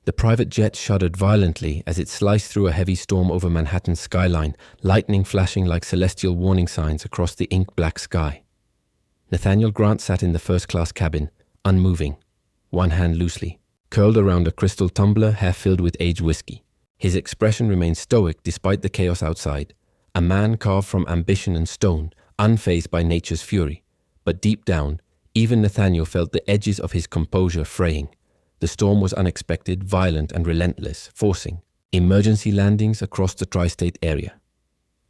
The private jet shuddered violently as it sliced through a heavy storm over Manhattan's skyline, lightning flashing like celestial warning signs across the ink-black sky. Nathaniel Grant sat in the first-class cabin, unmoving, one hand loosely, curled around a crystal tumbler half filled with aged whiskey. His expression remained stoic despite the chaos outside, a man carved from ambition and stone, unfazed by nature's fury. But deep down, even Nathaniel felt the edges of his composure fraying. The storm was unexpected, violent, and relentless, forcing emergency landings across the tri-state area.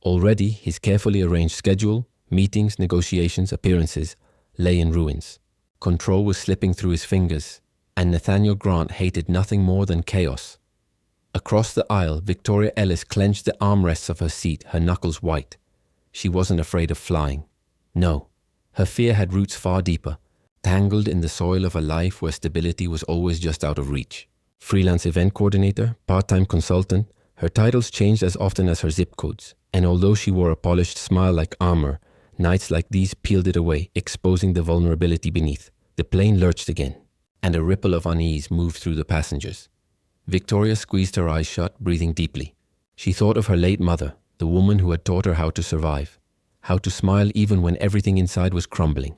Already, his carefully arranged schedule, meetings, negotiations, appearances, lay in ruins. Control was slipping through his fingers, and Nathaniel Grant hated nothing more than chaos. Across the aisle, Victoria Ellis clenched the armrests of her seat, her knuckles white. She wasn't afraid of flying. No, her fear had roots far deeper, tangled in the soil of a life where stability was always just out of reach. Freelance event coordinator, part-time consultant, her titles changed as often as her zip codes, and although she wore a polished smile like armor, nights like these peeled it away, exposing the vulnerability beneath. The plane lurched again, and a ripple of unease moved through the passengers. Victoria squeezed her eyes shut, breathing deeply. She thought of her late mother, the woman who had taught her how to survive, how to smile even when everything inside was crumbling.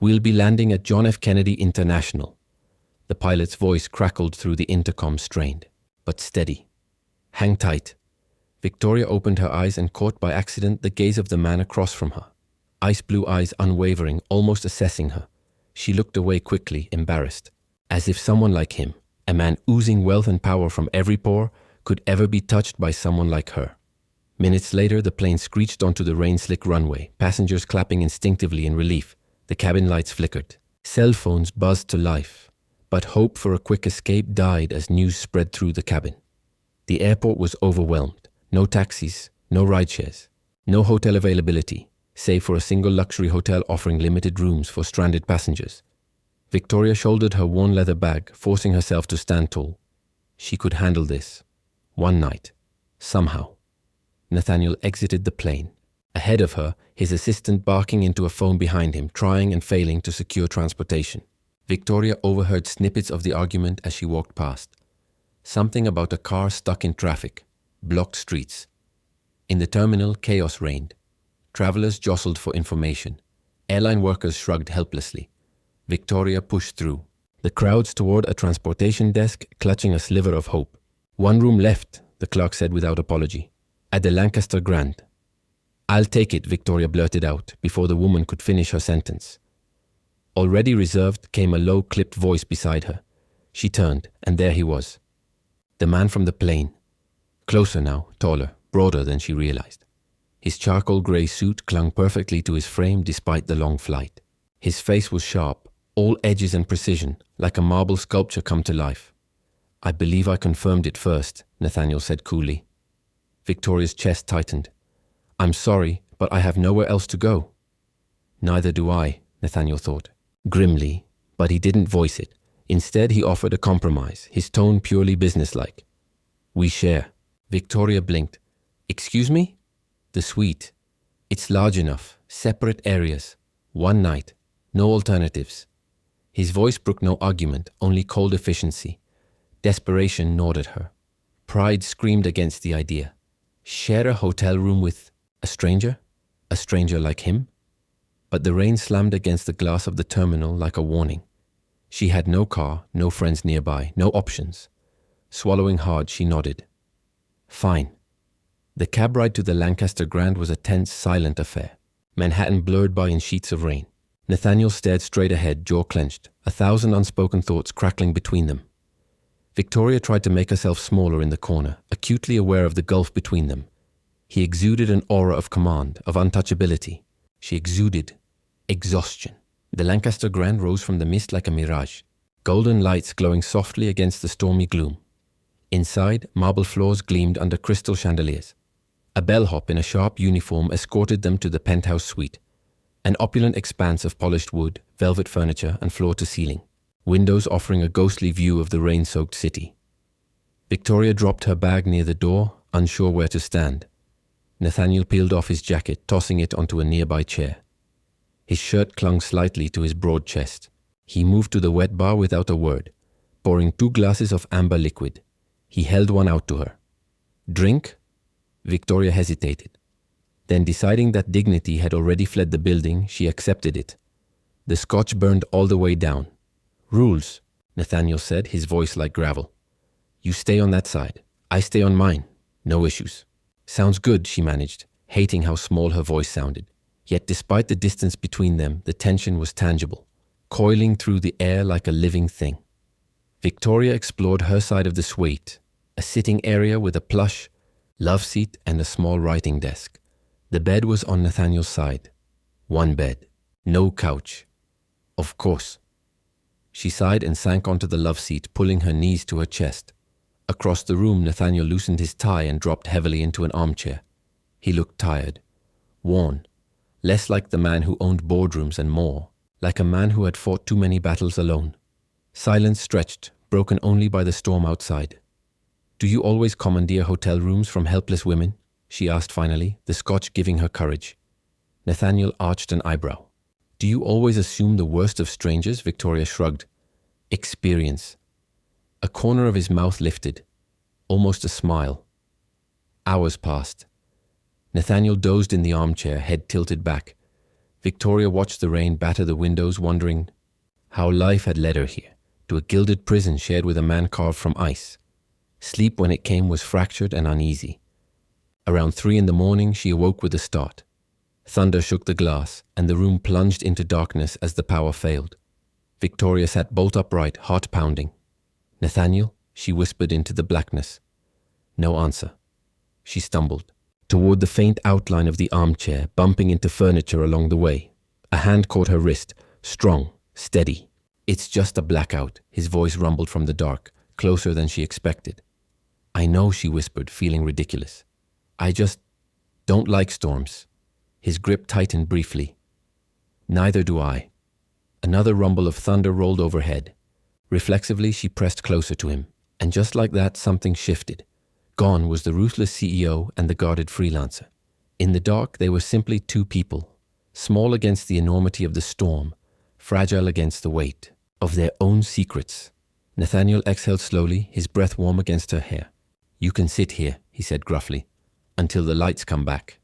"We'll be landing at John F. Kennedy International." The pilot's voice crackled through the intercom, strained, but steady. "Hang tight." Victoria opened her eyes and caught by accident the gaze of the man across from her. Ice blue eyes unwavering, almost assessing her. She looked away quickly, embarrassed, as if someone like him, a man oozing wealth and power from every pore, could ever be touched by someone like her. Minutes later, the plane screeched onto the rain-slick runway, passengers clapping instinctively in relief. The cabin lights flickered. Cell phones buzzed to life, but hope for a quick escape died as news spread through the cabin. The airport was overwhelmed. No taxis, no rideshares, no hotel availability, save for a single luxury hotel offering limited rooms for stranded passengers. Victoria shouldered her worn leather bag, forcing herself to stand tall. She could handle this. One night. Somehow. Nathaniel exited the plane. Ahead of her, his assistant barking into a phone behind him, trying and failing to secure transportation. Victoria overheard snippets of the argument as she walked past. Something about a car stuck in traffic, blocked streets. In the terminal, chaos reigned. Travelers jostled for information. Airline workers shrugged helplessly. Victoria pushed through. The crowds toward a transportation desk, clutching a sliver of hope. "One room left," the clerk said without apology. "At the Lancaster Grand." "I'll take it," Victoria blurted out before the woman could finish her sentence. Already reserved came a low, clipped voice beside her. She turned, and there he was. The man from the plane. Closer now, taller, broader than she realized. His charcoal grey suit clung perfectly to his frame despite the long flight. His face was sharp, all edges and precision, like a marble sculpture come to life. "I believe I confirmed it first," Nathaniel said coolly. Victoria's chest tightened. "I'm sorry, but I have nowhere else to go." "Neither do I," Nathaniel thought, grimly, but he didn't voice it. Instead, he offered a compromise, his tone purely businesslike. "We share." Victoria blinked. "Excuse me?" "The suite. It's large enough, separate areas. One night, no alternatives." His voice brooked no argument, only cold efficiency. Desperation gnawed at her. Pride screamed against the idea. Share a hotel room with a stranger? A stranger like him? But the rain slammed against the glass of the terminal like a warning. She had no car, no friends nearby, no options. Swallowing hard, she nodded. "Fine." The cab ride to the Lancaster Grand was a tense, silent affair. Manhattan blurred by in sheets of rain. Nathaniel stared straight ahead, jaw clenched, 1,000 unspoken thoughts crackling between them. Victoria tried to make herself smaller in the corner, acutely aware of the gulf between them. He exuded an aura of command, of untouchability. She exuded exhaustion. The Lancaster Grand rose from the mist like a mirage, golden lights glowing softly against the stormy gloom. Inside, marble floors gleamed under crystal chandeliers. A bellhop in a sharp uniform escorted them to the penthouse suite, an opulent expanse of polished wood, velvet furniture, and floor-to-ceiling, windows offering a ghostly view of the rain-soaked city. Victoria dropped her bag near the door, unsure where to stand. Nathaniel peeled off his jacket, tossing it onto a nearby chair. His shirt clung slightly to his broad chest. He moved to the wet bar without a word, pouring 2 glasses of amber liquid. He held one out to her. "Drink?" Victoria hesitated. Then, deciding that dignity had already fled the building, she accepted it. The scotch burned all the way down. "Rules," Nathaniel said, his voice like gravel. "You stay on that side. I stay on mine. No issues." "Sounds good," she managed, hating how small her voice sounded. Yet despite the distance between them, the tension was tangible, coiling through the air like a living thing. Victoria explored her side of the suite, a sitting area with a plush love seat and a small writing desk. The bed was on Nathaniel's side. One bed. No couch. Of course. She sighed and sank onto the love seat, pulling her knees to her chest. Across the room, Nathaniel loosened his tie and dropped heavily into an armchair. He looked tired, worn, less like the man who owned boardrooms and more like a man who had fought too many battles alone. Silence stretched, broken only by the storm outside. "Do you always commandeer hotel rooms from helpless women?" she asked finally, the scotch giving her courage. Nathaniel arched an eyebrow. "Do you always assume the worst of strangers?" Victoria shrugged. "Experience." A corner of his mouth lifted, almost a smile. Hours passed. Nathaniel dozed in the armchair, head tilted back. Victoria watched the rain batter the windows, wondering how life had led her here, to a gilded prison shared with a man carved from ice. Sleep, when it came, was fractured and uneasy. Around 3 in the morning, she awoke with a start. Thunder shook the glass, and the room plunged into darkness as the power failed. Victoria sat bolt upright, heart pounding. "Nathaniel?" she whispered into the blackness. No answer. She stumbled toward the faint outline of the armchair, bumping into furniture along the way. A hand caught her wrist, strong, steady. "It's just a blackout," his voice rumbled from the dark, closer than she expected. "I know," she whispered, feeling ridiculous. "I just don't like storms." His grip tightened briefly. "Neither do I." Another rumble of thunder rolled overhead. Reflexively, she pressed closer to him, and just like that, something shifted. Gone was the ruthless CEO and the guarded freelancer. In the dark, they were simply 2 people, small against the enormity of the storm, fragile against the weight of their own secrets. Nathaniel exhaled slowly, his breath warm against her hair. "You can sit here," he said gruffly, "until the lights come back."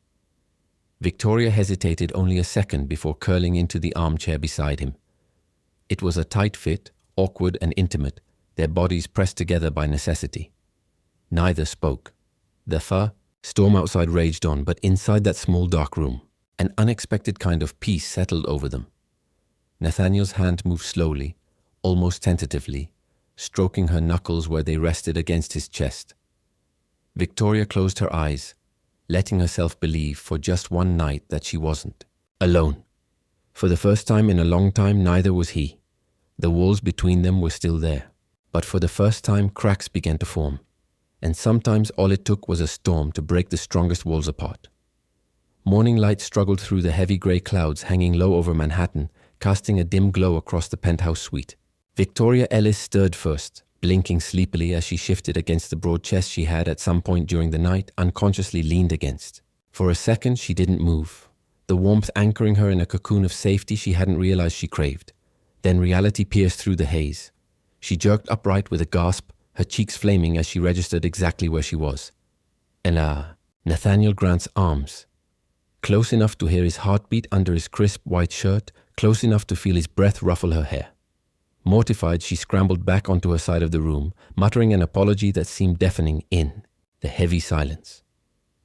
Victoria hesitated only a second before curling into the armchair beside him. It was a tight fit, awkward and intimate, their bodies pressed together by necessity. Neither spoke. The storm outside raged on, but inside that small dark room, an unexpected kind of peace settled over them. Nathaniel's hand moved slowly, almost tentatively, stroking her knuckles where they rested against his chest. Victoria closed her eyes, letting herself believe for just one night that she wasn't alone. For the first time in a long time, neither was he. The walls between them were still there, but for the first time, cracks began to form. And sometimes all it took was a storm to break the strongest walls apart. Morning light struggled through the heavy grey clouds hanging low over Manhattan, casting a dim glow across the penthouse suite. Victoria Ellis stirred first, blinking sleepily as she shifted against the broad chest she had at some point during the night unconsciously leaned against. For a second, she didn't move, the warmth anchoring her in a cocoon of safety she hadn't realized she craved. Then reality pierced through the haze. She jerked upright with a gasp, her cheeks flaming as she registered exactly where she was. Nathaniel Grant's arms. Close enough to hear his heartbeat under his crisp white shirt, close enough to feel his breath ruffle her hair. Mortified, she scrambled back onto her side of the room, muttering an apology that seemed deafening in the heavy silence.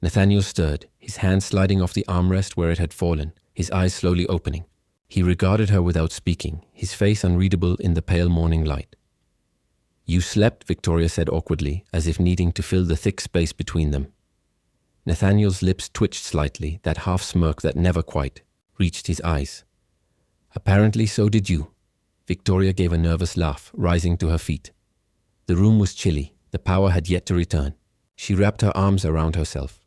Nathaniel stirred, his hand sliding off the armrest where it had fallen, his eyes slowly opening. He regarded her without speaking, his face unreadable in the pale morning light. "You slept," Victoria said awkwardly, as if needing to fill the thick space between them. Nathaniel's lips twitched slightly, that half smirk that never quite reached his eyes. "Apparently so did you." Victoria gave a nervous laugh, rising to her feet. The room was chilly, the power had yet to return. She wrapped her arms around herself,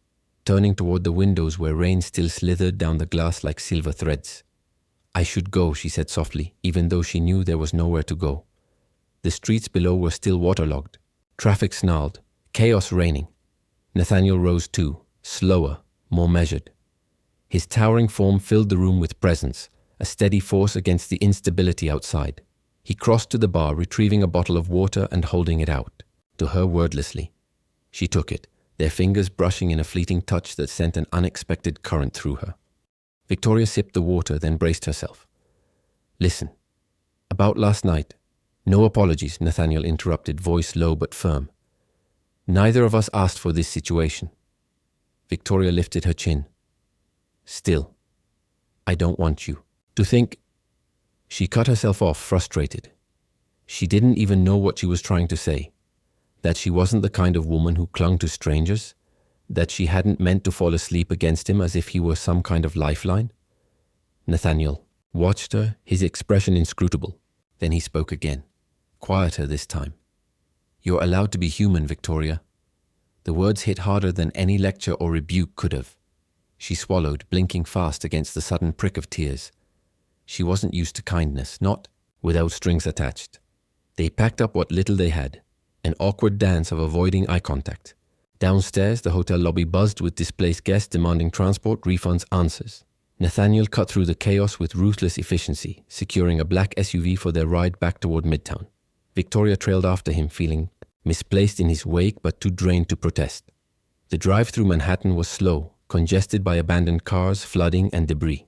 turning toward the windows where rain still slithered down the glass like silver threads. "I should go," she said softly, even though she knew there was nowhere to go. The streets below were still waterlogged. Traffic snarled, chaos reigning. Nathaniel rose too, slower, more measured. His towering form filled the room with presence, a steady force against the instability outside. He crossed to the bar, retrieving a bottle of water and holding it out, to her wordlessly. She took it, their fingers brushing in a fleeting touch that sent an unexpected current through her. Victoria sipped the water, then braced herself. Listen, about last night. No apologies, Nathaniel interrupted, voice low but firm. Neither of us asked for this situation. Victoria lifted her chin. Still, I don't want you to think. She cut herself off, frustrated. She didn't even know what she was trying to say. That she wasn't the kind of woman who clung to strangers. That she hadn't meant to fall asleep against him as if he were some kind of lifeline. Nathaniel watched her, his expression inscrutable. Then he spoke again, quieter this time. You're allowed to be human, Victoria. The words hit harder than any lecture or rebuke could have. She swallowed, blinking fast against the sudden prick of tears. She wasn't used to kindness, not without strings attached. They packed up what little they had, an awkward dance of avoiding eye contact. Downstairs, the hotel lobby buzzed with displaced guests demanding transport, refunds, answers. Nathaniel cut through the chaos with ruthless efficiency, securing a black SUV for their ride back toward Midtown. Victoria trailed after him, feeling misplaced in his wake but too drained to protest. The drive through Manhattan was slow, congested by abandoned cars, flooding, and debris.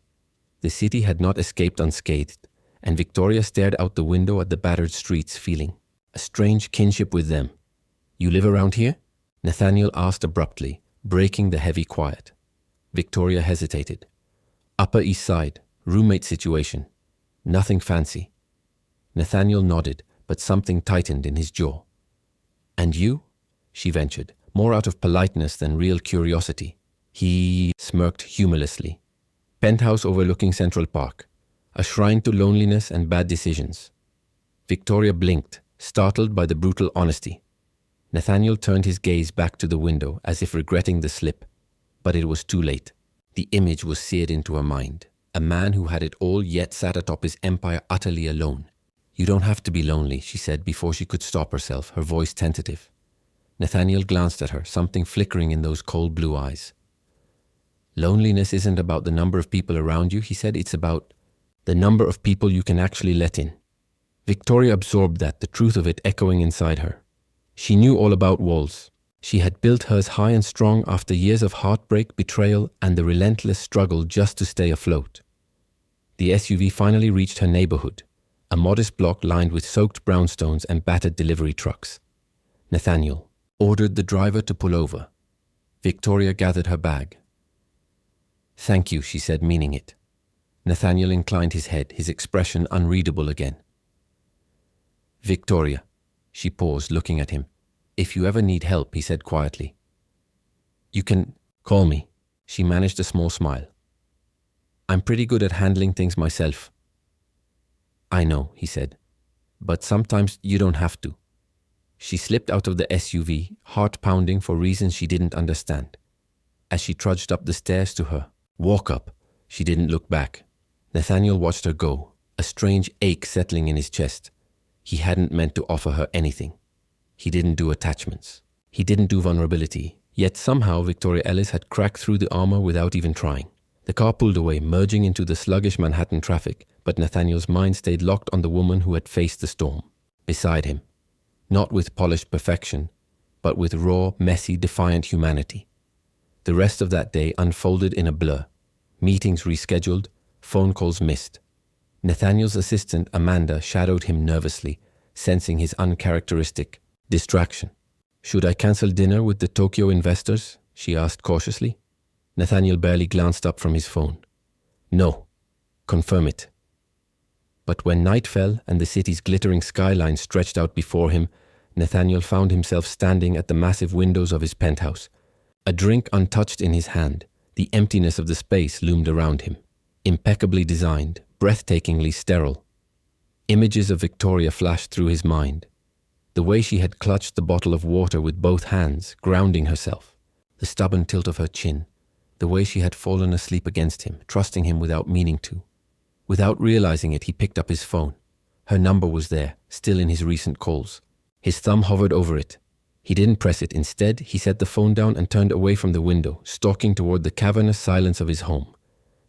The city had not escaped unscathed, and Victoria stared out the window at the battered streets, feeling a strange kinship with them. You live around here? Nathaniel asked abruptly, breaking the heavy quiet. Victoria hesitated. Upper East Side, roommate situation. Nothing fancy. Nathaniel nodded, but something tightened in his jaw. And you? She ventured, more out of politeness than real curiosity. He smirked humorlessly. Penthouse overlooking Central Park. A shrine to loneliness and bad decisions. Victoria blinked, startled by the brutal honesty. Nathaniel turned his gaze back to the window as if regretting the slip. But it was too late. The image was seared into her mind. A man who had it all yet sat atop his empire utterly alone. You don't have to be lonely, she said before she could stop herself, her voice tentative. Nathaniel glanced at her, something flickering in those cold blue eyes. Loneliness isn't about the number of people around you, he said. It's about the number of people you can actually let in. Victoria absorbed that, the truth of it echoing inside her. She knew all about walls. She had built hers high and strong after years of heartbreak, betrayal, and the relentless struggle just to stay afloat. The SUV finally reached her neighborhood, a modest block lined with soaked brownstones and battered delivery trucks. Nathaniel ordered the driver to pull over. Victoria gathered her bag. Thank you, she said, meaning it. Nathaniel inclined his head, his expression unreadable again. Victoria. She paused, looking at him. If you ever need help, he said quietly. You can call me. She managed a small smile. I'm pretty good at handling things myself. I know, he said, but sometimes you don't have to. She slipped out of the SUV, heart pounding for reasons she didn't understand. As she trudged up the stairs to her walk up, she didn't look back. Nathaniel watched her go, a strange ache settling in his chest. He hadn't meant to offer her anything. He didn't do attachments. He didn't do vulnerability. Yet somehow Victoria Ellis had cracked through the armor without even trying. The car pulled away, merging into the sluggish Manhattan traffic, but Nathaniel's mind stayed locked on the woman who had faced the storm, beside him. Not with polished perfection, but with raw, messy, defiant humanity. The rest of that day unfolded in a blur. Meetings rescheduled, phone calls missed. Nathaniel's assistant, Amanda, shadowed him nervously, sensing his uncharacteristic distraction. Should I cancel dinner with the Tokyo investors? She asked cautiously. Nathaniel barely glanced up from his phone. No. Confirm it. But when night fell and the city's glittering skyline stretched out before him, Nathaniel found himself standing at the massive windows of his penthouse. A drink untouched in his hand, the emptiness of the space loomed around him. Impeccably designed, breathtakingly sterile. Images of Victoria flashed through his mind. The way she had clutched the bottle of water with both hands, grounding herself. The stubborn tilt of her chin. The way she had fallen asleep against him, trusting him without meaning to. Without realizing it, he picked up his phone. Her number was there, still in his recent calls. His thumb hovered over it. He didn't press it. Instead, he set the phone down and turned away from the window, stalking toward the cavernous silence of his home.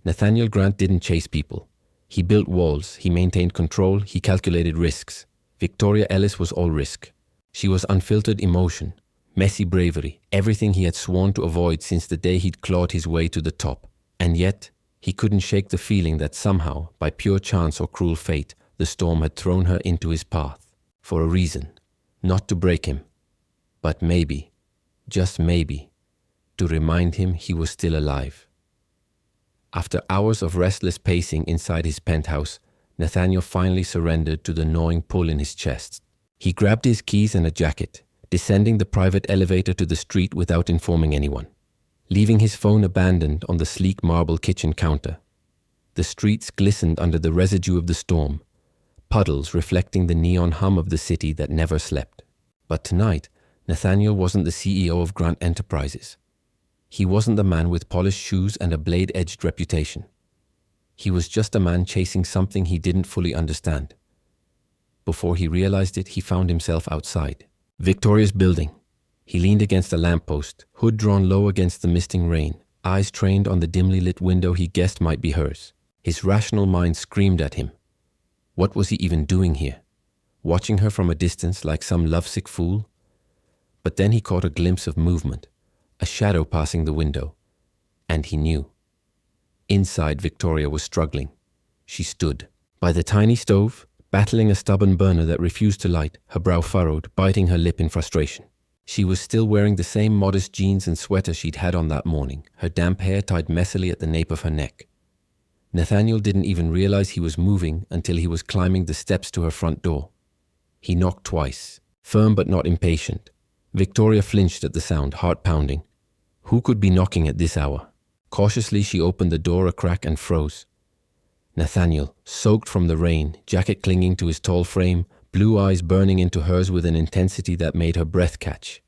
Nathaniel Grant didn't chase people. He built walls, he maintained control, he calculated risks. Victoria Ellis was all risk. She was unfiltered emotion, messy bravery, everything he had sworn to avoid since the day he'd clawed his way to the top. And yet, he couldn't shake the feeling that somehow, by pure chance or cruel fate, the storm had thrown her into his path. For a reason. Not to break him, but maybe, just maybe, to remind him he was still alive. After hours of restless pacing inside his penthouse, Nathaniel finally surrendered to the gnawing pull in his chest. He grabbed his keys and a jacket, descending the private elevator to the street without informing anyone, leaving his phone abandoned on the sleek marble kitchen counter. The streets glistened under the residue of the storm, puddles reflecting the neon hum of the city that never slept. But tonight, Nathaniel wasn't the CEO of Grant Enterprises. He wasn't the man with polished shoes and a blade-edged reputation. He was just a man chasing something he didn't fully understand. Before he realized it, he found himself outside Victoria's building. He leaned against a lamppost, hood drawn low against the misting rain, eyes trained on the dimly lit window he guessed might be hers. His rational mind screamed at him. What was he even doing here? Watching her from a distance like some lovesick fool? But then he caught a glimpse of movement, a shadow passing the window, and he knew. Inside, Victoria was struggling. She stood by the tiny stove, battling a stubborn burner that refused to light, her brow furrowed, biting her lip in frustration. She was still wearing the same modest jeans and sweater she'd had on that morning, her damp hair tied messily at the nape of her neck. Nathaniel didn't even realize he was moving until he was climbing the steps to her front door. He knocked twice, firm but not impatient. Victoria flinched at the sound, heart pounding. Who could be knocking at this hour? Cautiously, she opened the door a crack and froze. Nathaniel, soaked from the rain, jacket clinging to his tall frame, blue eyes burning into hers with an intensity that made her breath catch.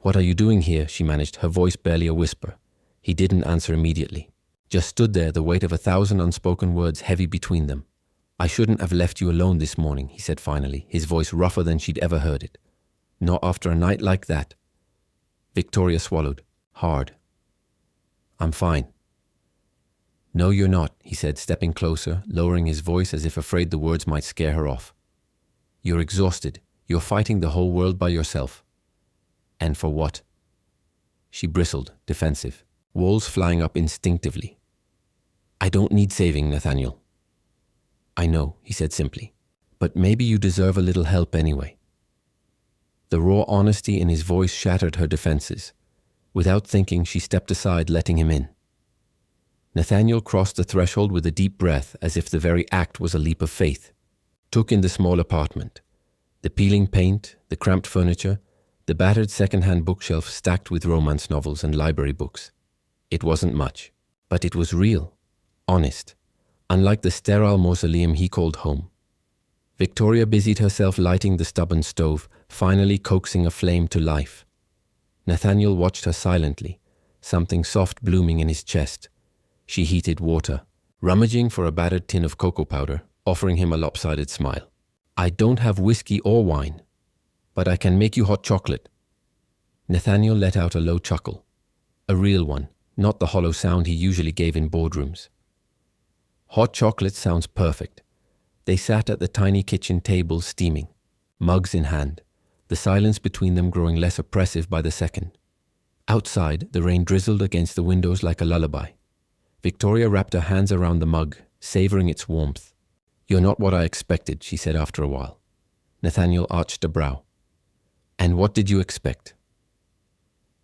"What are you doing here?" she managed, her voice barely a whisper. He didn't answer immediately. Just stood there, the weight of 1,000 unspoken words heavy between them. "I shouldn't have left you alone this morning," he said finally, his voice rougher than she'd ever heard it. "Not after a night like that." Victoria swallowed, hard. "I'm fine." "No, you're not," he said, stepping closer, lowering his voice as if afraid the words might scare her off. "You're exhausted. You're fighting the whole world by yourself. And for what?" She bristled, defensive, walls flying up instinctively. "I don't need saving, Nathaniel." "I know," he said simply, "but maybe you deserve a little help anyway." The raw honesty in his voice shattered her defenses. Without thinking, she stepped aside, letting him in. Nathaniel crossed the threshold with a deep breath, as if the very act was a leap of faith. Took in the small apartment. The peeling paint, the cramped furniture, the battered second-hand bookshelf stacked with romance novels and library books. It wasn't much, but it was real, honest, unlike the sterile mausoleum he called home. Victoria busied herself lighting the stubborn stove, finally coaxing a flame to life. Nathaniel watched her silently, something soft blooming in his chest. She heated water, rummaging for a battered tin of cocoa powder, offering him a lopsided smile. "I don't have whiskey or wine, but I can make you hot chocolate." Nathaniel let out a low chuckle, a real one, not the hollow sound he usually gave in boardrooms. Hot chocolate sounds perfect. They sat at the tiny kitchen table steaming, mugs in hand, the silence between them growing less oppressive by the second. Outside, the rain drizzled against the windows like a lullaby. Victoria wrapped her hands around the mug, savoring its warmth. "You're not what I expected," she said after a while. Nathaniel arched a brow. "And what did you expect?"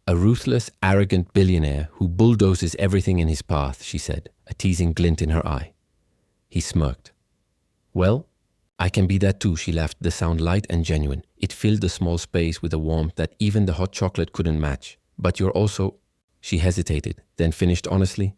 "A ruthless, arrogant billionaire who bulldozes everything in his path," she said, a teasing glint in her eye. He smirked. "Well, I can be that too," she laughed, the sound light and genuine. It filled the small space with a warmth that even the hot chocolate couldn't match. "But you're also—" She hesitated, then finished honestly,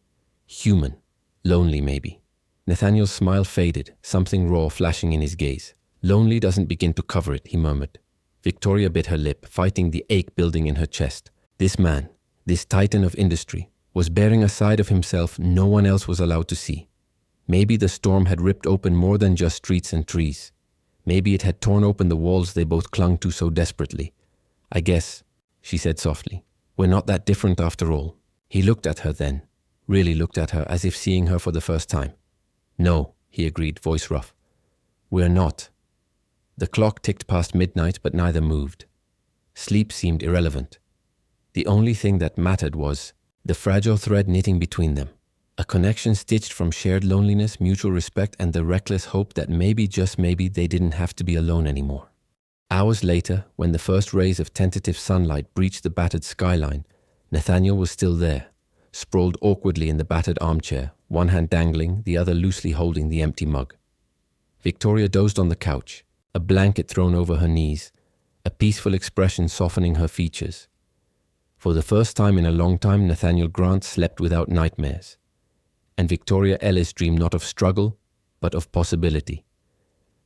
"human. Lonely, maybe." Nathaniel's smile faded, something raw flashing in his gaze. "Lonely doesn't begin to cover it," he murmured. Victoria bit her lip, fighting the ache building in her chest. This man, this titan of industry, was bearing a side of himself no one else was allowed to see. Maybe the storm had ripped open more than just streets and trees. Maybe it had torn open the walls they both clung to so desperately. "I guess," she said softly, "we're not that different after all." He looked at her then, really looked at her as if seeing her for the first time. "No," he agreed, voice rough. We're not. The clock ticked past midnight, but neither moved. Sleep seemed irrelevant. The only thing that mattered was the fragile thread knitting between them. A connection stitched from shared loneliness, mutual respect, and the reckless hope that maybe, just maybe, they didn't have to be alone anymore. Hours later, when the first rays of tentative sunlight breached the battered skyline, Nathaniel was still there, sprawled awkwardly in the battered armchair, one hand dangling, the other loosely holding the empty mug. Victoria dozed on the couch, a blanket thrown over her knees, a peaceful expression softening her features. For the first time in a long time, Nathaniel Grant slept without nightmares. And Victoria Ellis dreamed not of struggle, but of possibility.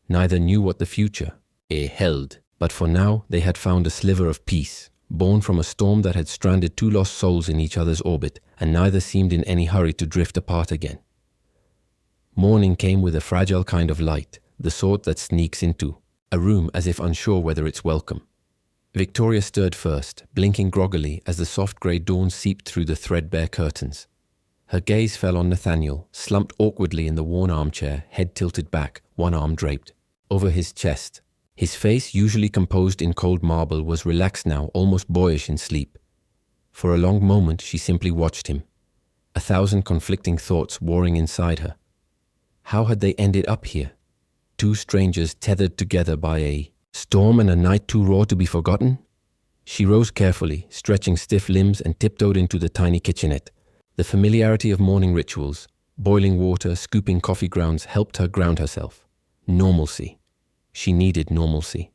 Neither knew what the future held, but for now they had found a sliver of peace, born from a storm that had stranded two lost souls in each other's orbit, and neither seemed in any hurry to drift apart again. Morning came with a fragile kind of light, the sort that sneaks into a room as if unsure whether it's welcome. Victoria stirred first, blinking groggily as the soft grey dawn seeped through the threadbare curtains. Her gaze fell on Nathaniel, slumped awkwardly in the worn armchair, head tilted back, one arm draped over his chest. His face, usually composed in cold marble, was relaxed now, almost boyish in sleep. For a long moment she simply watched him, 1,000 conflicting thoughts warring inside her. How had they ended up here? Two strangers tethered together by a storm and a night too raw to be forgotten? She rose carefully, stretching stiff limbs, and tiptoed into the tiny kitchenette. The familiarity of morning rituals, boiling water, scooping coffee grounds, helped her ground herself. Normalcy. She needed normalcy.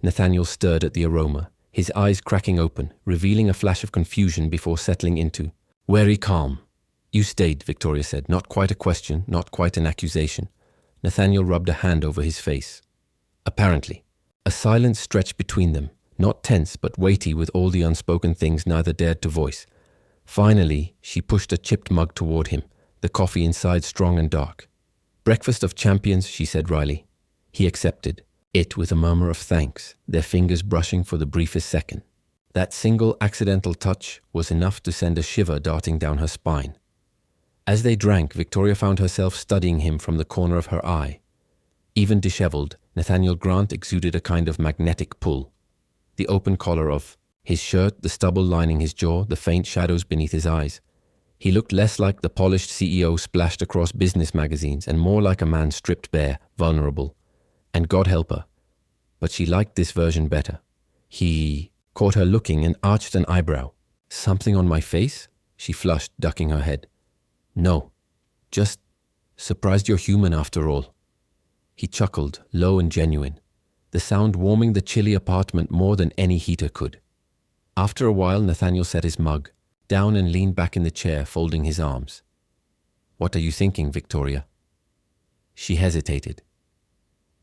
Nathaniel stirred at the aroma, his eyes cracking open, revealing a flash of confusion before settling into wary calm. You stayed, Victoria said, not quite a question, not quite an accusation. Nathaniel rubbed a hand over his face. Apparently. A silence stretched between them, not tense but weighty with all the unspoken things neither dared to voice. Finally, she pushed a chipped mug toward him, the coffee inside strong and dark. Breakfast of champions, she said wryly. He accepted, it with a murmur of thanks, their fingers brushing for the briefest second. That single accidental touch was enough to send a shiver darting down her spine. As they drank, Victoria found herself studying him from the corner of her eye. Even disheveled, Nathaniel Grant exuded a kind of magnetic pull. The open collar of his shirt, the stubble lining his jaw, the faint shadows beneath his eyes. He looked less like the polished CEO splashed across business magazines and more like a man stripped bare, vulnerable. And God help her. But she liked this version better. He caught her looking and arched an eyebrow. Something on my face? She flushed, ducking her head. No, just surprised you're human after all. He chuckled, low and genuine, the sound warming the chilly apartment more than any heater could. After a while, Nathaniel set his mug down and leaned back in the chair, folding his arms. What are you thinking, Victoria? She hesitated.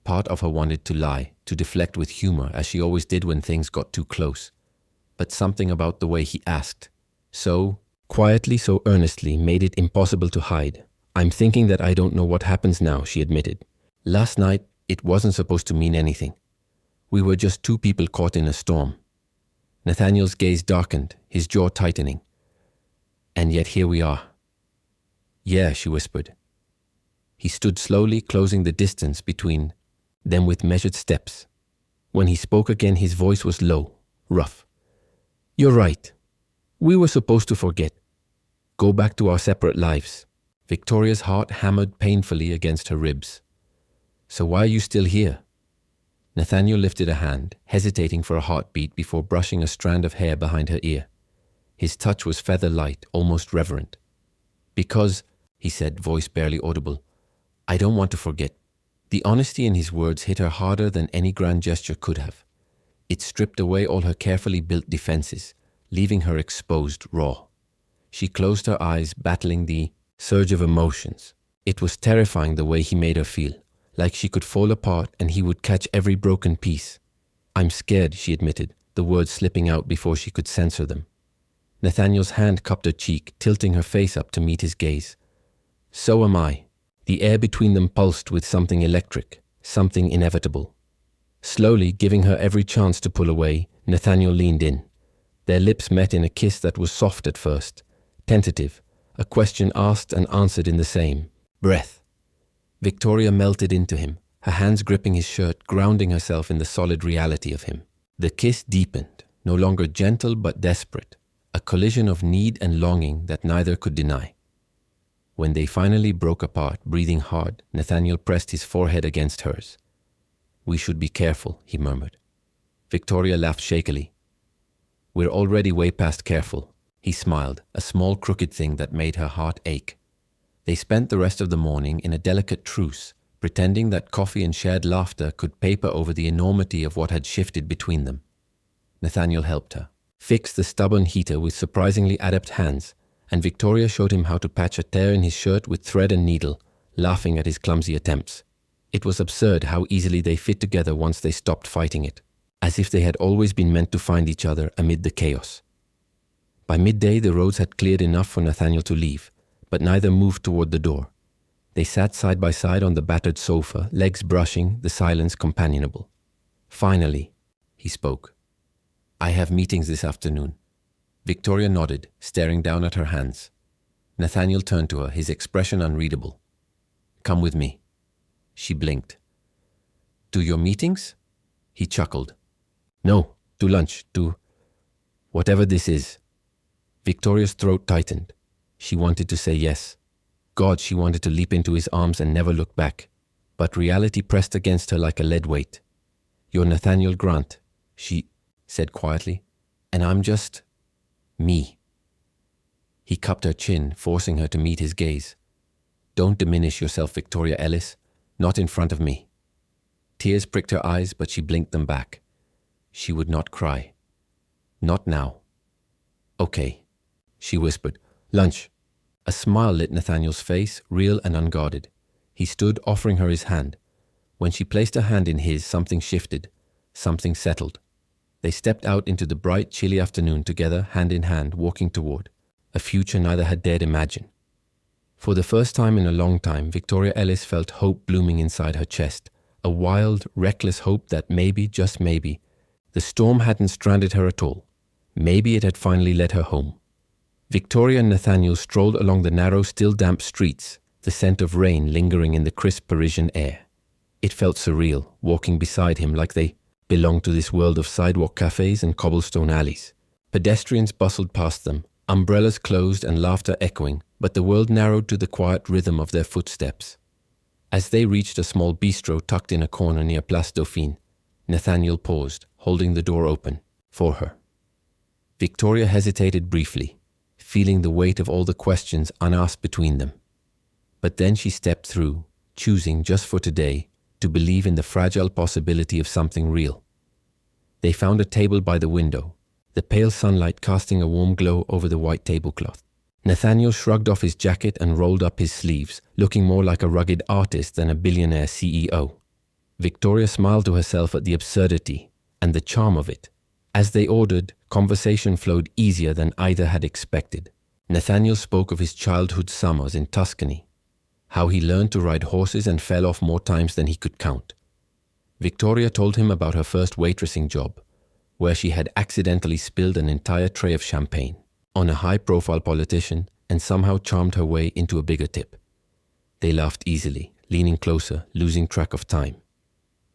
Part of her wanted to lie, to deflect with humor, as she always did when things got too close. But something about the way he asked, so quietly, so earnestly, made it impossible to hide. I'm thinking that I don't know what happens now, she admitted. Last night, it wasn't supposed to mean anything. We were just two people caught in a storm. Nathaniel's gaze darkened, his jaw tightening. And yet here we are. Yeah, she whispered. He stood slowly, closing the distance between them with measured steps. When he spoke again, his voice was low, rough. You're right. We were supposed to forget. Go back to our separate lives. Victoria's heart hammered painfully against her ribs. So why are you still here? Nathaniel lifted a hand, hesitating for a heartbeat before brushing a strand of hair behind her ear. His touch was feather-light, almost reverent. Because, he said, voice barely audible, I don't want to forget. The honesty in his words hit her harder than any grand gesture could have. It stripped away all her carefully built defenses, leaving her exposed, raw. She closed her eyes, battling the surge of emotions. It was terrifying the way he made her feel, like she could fall apart and he would catch every broken piece. I'm scared, she admitted, the words slipping out before she could censor them. Nathaniel's hand cupped her cheek, tilting her face up to meet his gaze. So am I. The air between them pulsed with something electric, something inevitable. Slowly, giving her every chance to pull away, Nathaniel leaned in. Their lips met in a kiss that was soft at first, tentative, a question asked and answered in the same breath. Victoria melted into him, her hands gripping his shirt, grounding herself in the solid reality of him. The kiss deepened, no longer gentle but desperate, a collision of need and longing that neither could deny. When they finally broke apart, breathing hard, Nathaniel pressed his forehead against hers. "We should be careful," he murmured. Victoria laughed shakily. "We're already way past careful," he smiled, a small crooked thing that made her heart ache. They spent the rest of the morning in a delicate truce, pretending that coffee and shared laughter could paper over the enormity of what had shifted between them. Nathaniel helped her, fixed the stubborn heater with surprisingly adept hands, and Victoria showed him how to patch a tear in his shirt with thread and needle, laughing at his clumsy attempts. It was absurd how easily they fit together once they stopped fighting it, as if they had always been meant to find each other amid the chaos. By midday, the roads had cleared enough for Nathaniel to leave, but neither moved toward the door. They sat side by side on the battered sofa, legs brushing, the silence companionable. "Finally," he spoke. "I have meetings this afternoon." Victoria nodded, staring down at her hands. Nathaniel turned to her, his expression unreadable. "Come with me." She blinked. "To your meetings?" He chuckled. "No, to lunch, to whatever this is." Victoria's throat tightened. She wanted to say yes. God, she wanted to leap into his arms and never look back. But reality pressed against her like a lead weight. "You're Nathaniel Grant," she said quietly, "and I'm just me." He cupped her chin, forcing her to meet his gaze. "Don't diminish yourself, Victoria Ellis. Not in front of me." Tears pricked her eyes, but she blinked them back. She would not cry. Not now. "Okay," she whispered. "Lunch." A smile lit Nathaniel's face, real and unguarded. He stood, offering her his hand. When she placed her hand in his, something shifted, something settled. They stepped out into the bright, chilly afternoon together, hand in hand, walking toward a future neither had dared imagine. For the first time in a long time, Victoria Ellis felt hope blooming inside her chest, a wild, reckless hope that maybe, just maybe, the storm hadn't stranded her at all. Maybe it had finally led her home. Victoria and Nathaniel strolled along the narrow, still damp streets, the scent of rain lingering in the crisp Parisian air. It felt surreal, walking beside him like they belonged to this world of sidewalk cafes and cobblestone alleys. Pedestrians bustled past them, umbrellas closed and laughter echoing, but the world narrowed to the quiet rhythm of their footsteps. As they reached a small bistro tucked in a corner near Place Dauphine, Nathaniel paused, holding the door open for her. Victoria hesitated briefly, feeling the weight of all the questions unasked between them. But then she stepped through, choosing just for today to believe in the fragile possibility of something real. They found a table by the window, the pale sunlight casting a warm glow over the white tablecloth. Nathaniel shrugged off his jacket and rolled up his sleeves, looking more like a rugged artist than a billionaire CEO. Victoria smiled to herself at the absurdity and the charm of it. As they ordered, conversation flowed easier than either had expected. Nathaniel spoke of his childhood summers in Tuscany, how he learned to ride horses and fell off more times than he could count. Victoria told him about her first waitressing job, where she had accidentally spilled an entire tray of champagne on a high-profile politician and somehow charmed her way into a bigger tip. They laughed easily, leaning closer, losing track of time.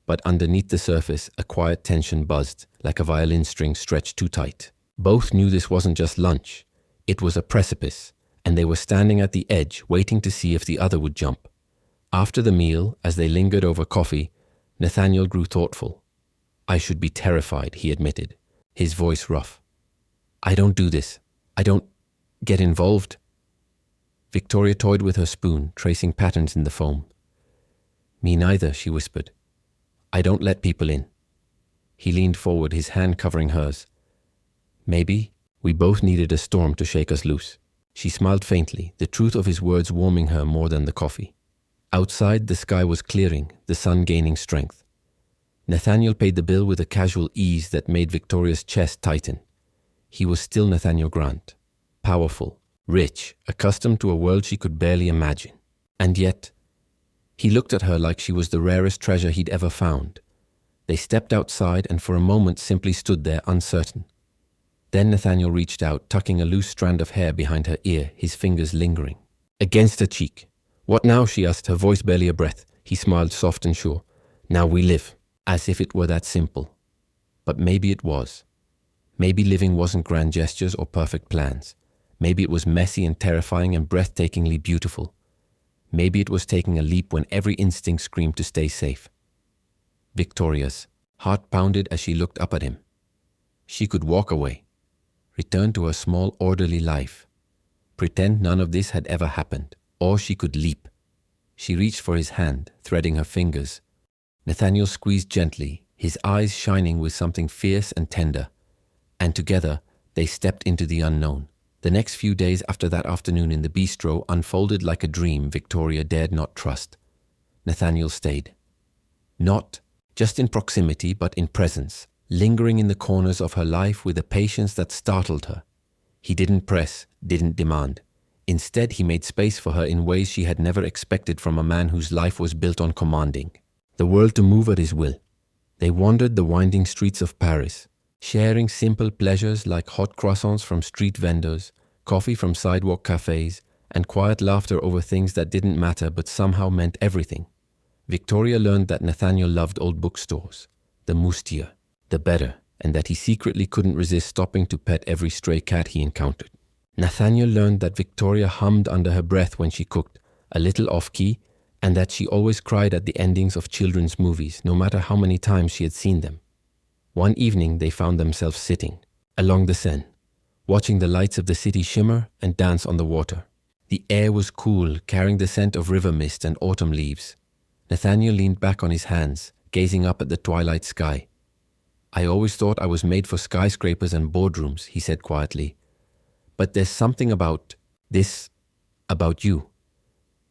But underneath the surface, a quiet tension buzzed, like a violin string stretched too tight. Both knew this wasn't just lunch. It was a precipice, and they were standing at the edge, waiting to see if the other would jump. After the meal, as they lingered over coffee, Nathaniel grew thoughtful. "I should be terrified," he admitted, his voice rough. "I don't do this. I don't get involved." Victoria toyed with her spoon, tracing patterns in the foam. "Me neither," she whispered. "I don't let people in." He leaned forward, his hand covering hers. "Maybe we both needed a storm to shake us loose." She smiled faintly, the truth of his words warming her more than the coffee. Outside, the sky was clearing, the sun gaining strength. Nathaniel paid the bill with a casual ease that made Victoria's chest tighten. He was still Nathaniel Grant, powerful, rich, accustomed to a world she could barely imagine. And yet, he looked at her like she was the rarest treasure he'd ever found. They stepped outside and for a moment simply stood there uncertain. Then Nathaniel reached out, tucking a loose strand of hair behind her ear, his fingers lingering against her cheek. What now? She asked, her voice barely a breath. He smiled soft and sure. Now we live. As if it were that simple. But maybe it was. Maybe living wasn't grand gestures or perfect plans. Maybe it was messy and terrifying and breathtakingly beautiful. Maybe it was taking a leap when every instinct screamed to stay safe. Victoria's heart pounded as she looked up at him. She could walk away, return to her small, orderly life, pretend none of this had ever happened, or she could leap. She reached for his hand, threading her fingers. Nathaniel squeezed gently, his eyes shining with something fierce and tender, and together they stepped into the unknown. The next few days after that afternoon in the bistro unfolded like a dream Victoria dared not trust. Nathaniel stayed. Not just in proximity, but in presence, lingering in the corners of her life with a patience that startled her. He didn't press, didn't demand. Instead, he made space for her in ways she had never expected from a man whose life was built on commanding the world to move at his will. They wandered the winding streets of Paris, sharing simple pleasures like hot croissants from street vendors, coffee from sidewalk cafes, and quiet laughter over things that didn't matter but somehow meant everything. Victoria learned that Nathaniel loved old bookstores, the moustier, the better, and that he secretly couldn't resist stopping to pet every stray cat he encountered. Nathaniel learned that Victoria hummed under her breath when she cooked, a little off-key, and that she always cried at the endings of children's movies, no matter how many times she had seen them. One evening they found themselves sitting along the Seine, watching the lights of the city shimmer and dance on the water. The air was cool, carrying the scent of river mist and autumn leaves. Nathaniel leaned back on his hands, gazing up at the twilight sky. I always thought I was made for skyscrapers and boardrooms, he said quietly. But there's something about this, about you,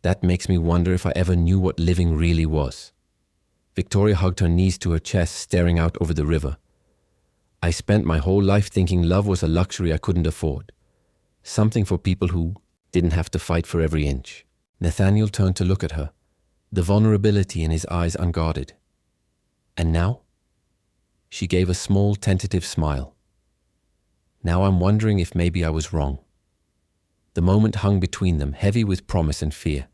that makes me wonder if I ever knew what living really was. Victoria hugged her knees to her chest, staring out over the river. I spent my whole life thinking love was a luxury I couldn't afford. Something for people who didn't have to fight for every inch. Nathaniel turned to look at her, the vulnerability in his eyes unguarded. And now? She gave a small, tentative smile. Now I'm wondering if maybe I was wrong. The moment hung between them, heavy with promise and fear.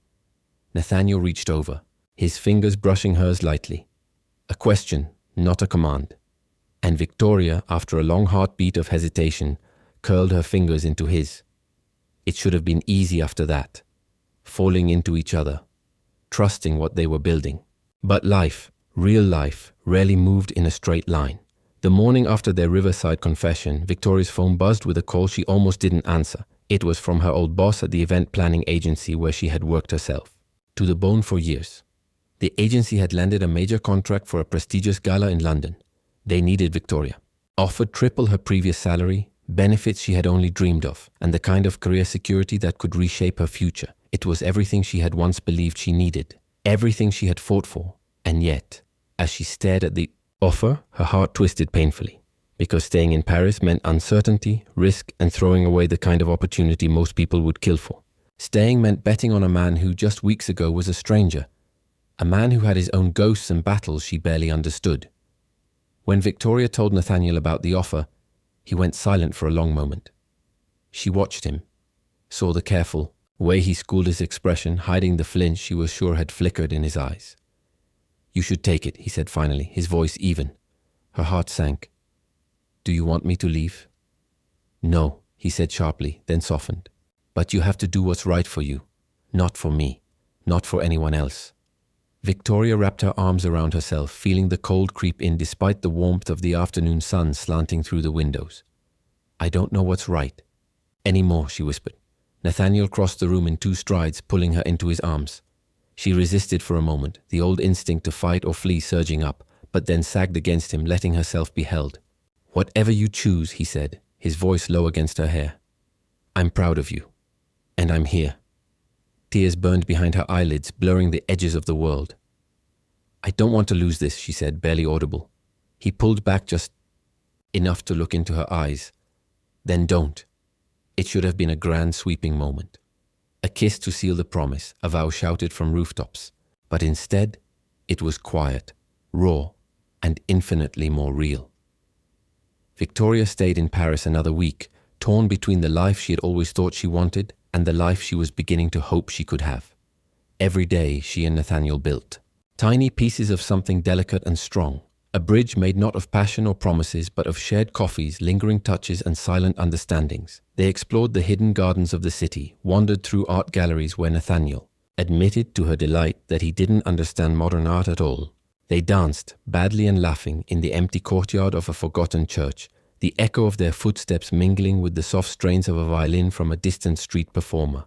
Nathaniel reached over, his fingers brushing hers lightly. A question, not a command. And Victoria, after a long heartbeat of hesitation, curled her fingers into his. It should have been easy after that, falling into each other, trusting what they were building. But life, real life, rarely moved in a straight line. The morning after their riverside confession, Victoria's phone buzzed with a call she almost didn't answer. It was from her old boss at the event planning agency where she had worked herself to the bone for years. The agency had landed a major contract for a prestigious gala in London. They needed Victoria. Offered triple her previous salary, benefits she had only dreamed of, and the kind of career security that could reshape her future. It was everything she had once believed she needed, everything she had fought for. And yet, as she stared at the offer, her heart twisted painfully, because staying in Paris meant uncertainty, risk, and throwing away the kind of opportunity most people would kill for. Staying meant betting on a man who just weeks ago was a stranger, a man who had his own ghosts and battles she barely understood. When Victoria told Nathaniel about the offer, he went silent for a long moment. She watched him, saw the careful way he schooled his expression, hiding the flinch she was sure had flickered in his eyes. You should take it, he said finally, his voice even. Her heart sank. Do you want me to leave? No, he said sharply, then softened. But you have to do what's right for you, not for me, not for anyone else. Victoria wrapped her arms around herself, feeling the cold creep in despite the warmth of the afternoon sun slanting through the windows. I don't know what's right. Anymore, she whispered. Nathaniel crossed the room in 2 strides, pulling her into his arms. She resisted for a moment, the old instinct to fight or flee surging up, but then sagged against him, letting herself be held. Whatever you choose, he said, his voice low against her hair. I'm proud of you. And I'm here. Tears burned behind her eyelids, blurring the edges of the world. I don't want to lose this, she said, barely audible. He pulled back just enough to look into her eyes. Then don't. It should have been a grand sweeping moment. A kiss to seal the promise, a vow shouted from rooftops. But instead, it was quiet, raw, and infinitely more real. Victoria stayed in Paris another week, torn between the life she had always thought she wanted and the life she was beginning to hope she could have. Every day she and Nathaniel built tiny pieces of something delicate and strong. A bridge made not of passion or promises, but of shared coffees, lingering touches, and silent understandings. They explored the hidden gardens of the city, wandered through art galleries where Nathaniel admitted to her delight that he didn't understand modern art at all. They danced, badly and laughing, in the empty courtyard of a forgotten church, the echo of their footsteps mingling with the soft strains of a violin from a distant street performer.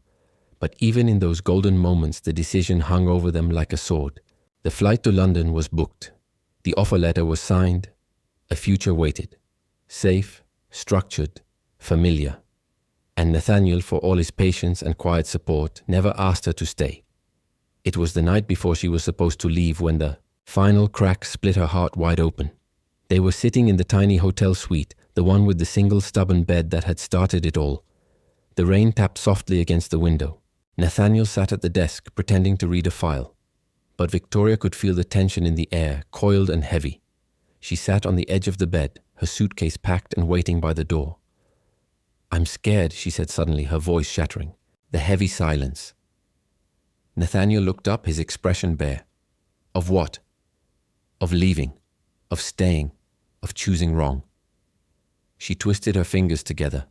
But even in those golden moments, the decision hung over them like a sword. The flight to London was booked. The offer letter was signed. A future waited. Safe, structured, familiar. And Nathaniel, for all his patience and quiet support, never asked her to stay. It was the night before she was supposed to leave when the final crack split her heart wide open. They were sitting in the tiny hotel suite, the one with the single stubborn bed that had started it all. The rain tapped softly against the window. Nathaniel sat at the desk, pretending to read a file. But Victoria could feel the tension in the air, coiled and heavy. She sat on the edge of the bed, her suitcase packed and waiting by the door. "I'm scared," she said suddenly, her voice shattering. The heavy silence. Nathaniel looked up, his expression bare. Of what? Of leaving, of staying, of choosing wrong. She twisted her fingers together,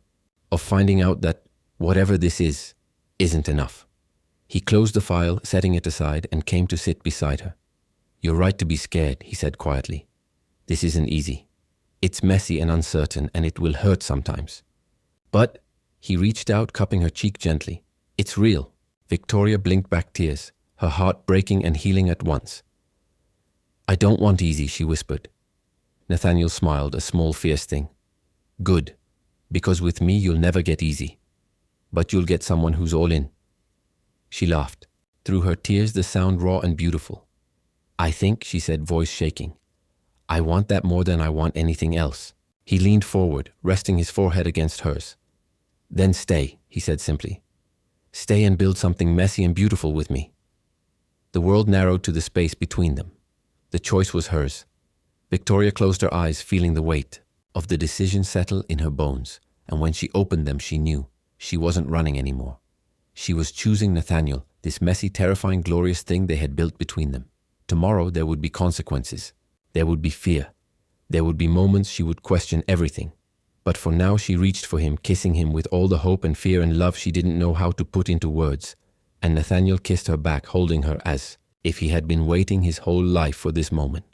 of finding out that whatever this is, isn't enough. He closed the file, setting it aside, and came to sit beside her. "You're right to be scared," he said quietly. "This isn't easy. It's messy and uncertain, and it will hurt sometimes. But," he reached out, cupping her cheek gently, "it's real." Victoria blinked back tears, her heart breaking and healing at once. "I don't want easy," she whispered. Nathaniel smiled, a small fierce thing. "Good, because with me you'll never get easy. But you'll get someone who's all in." She laughed. Through her tears, the sound raw and beautiful. "I think," she said, voice shaking, "I want that more than I want anything else." He leaned forward, resting his forehead against hers. "Then stay," he said simply. "Stay and build something messy and beautiful with me." The world narrowed to the space between them. The choice was hers. Victoria closed her eyes, feeling the weight of the decision settle in her bones, and when she opened them, she knew she wasn't running anymore. She was choosing Nathaniel, this messy, terrifying, glorious thing they had built between them. Tomorrow there would be consequences. There would be fear. There would be moments she would question everything. But for now she reached for him, kissing him with all the hope and fear and love she didn't know how to put into words. And Nathaniel kissed her back, holding her as if he had been waiting his whole life for this moment.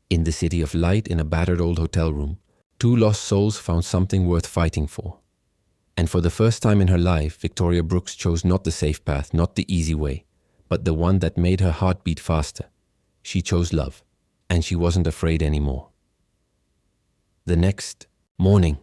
In the city of light, in a battered old hotel room, two lost souls found something worth fighting for. And for the first time in her life, Victoria Brooks chose not the safe path, not the easy way, but the one that made her heart beat faster. She chose love, and she wasn't afraid anymore. The next morning,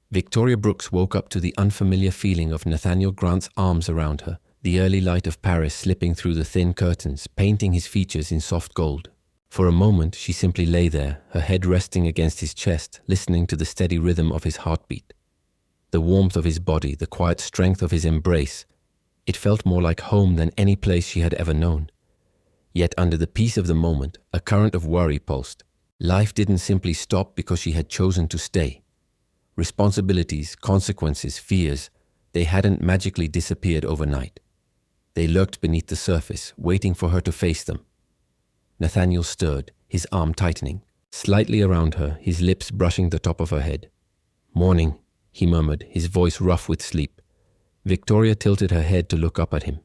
Victoria Brooks woke up to the unfamiliar feeling of Nathaniel Grant's arms around her, the early light of Paris slipping through the thin curtains, painting his features in soft gold. For a moment, she simply lay there, her head resting against his chest, listening to the steady rhythm of his heartbeat. The warmth of his body, the quiet strength of his embrace. It felt more like home than any place she had ever known. Yet under the peace of the moment, a current of worry pulsed. Life didn't simply stop because she had chosen to stay. Responsibilities, consequences, fears, they hadn't magically disappeared overnight. They lurked beneath the surface, waiting for her to face them. Nathaniel stirred, his arm tightening, slightly around her, his lips brushing the top of her head. "Morning," he murmured, his voice rough with sleep. Victoria tilted her head to look up at him.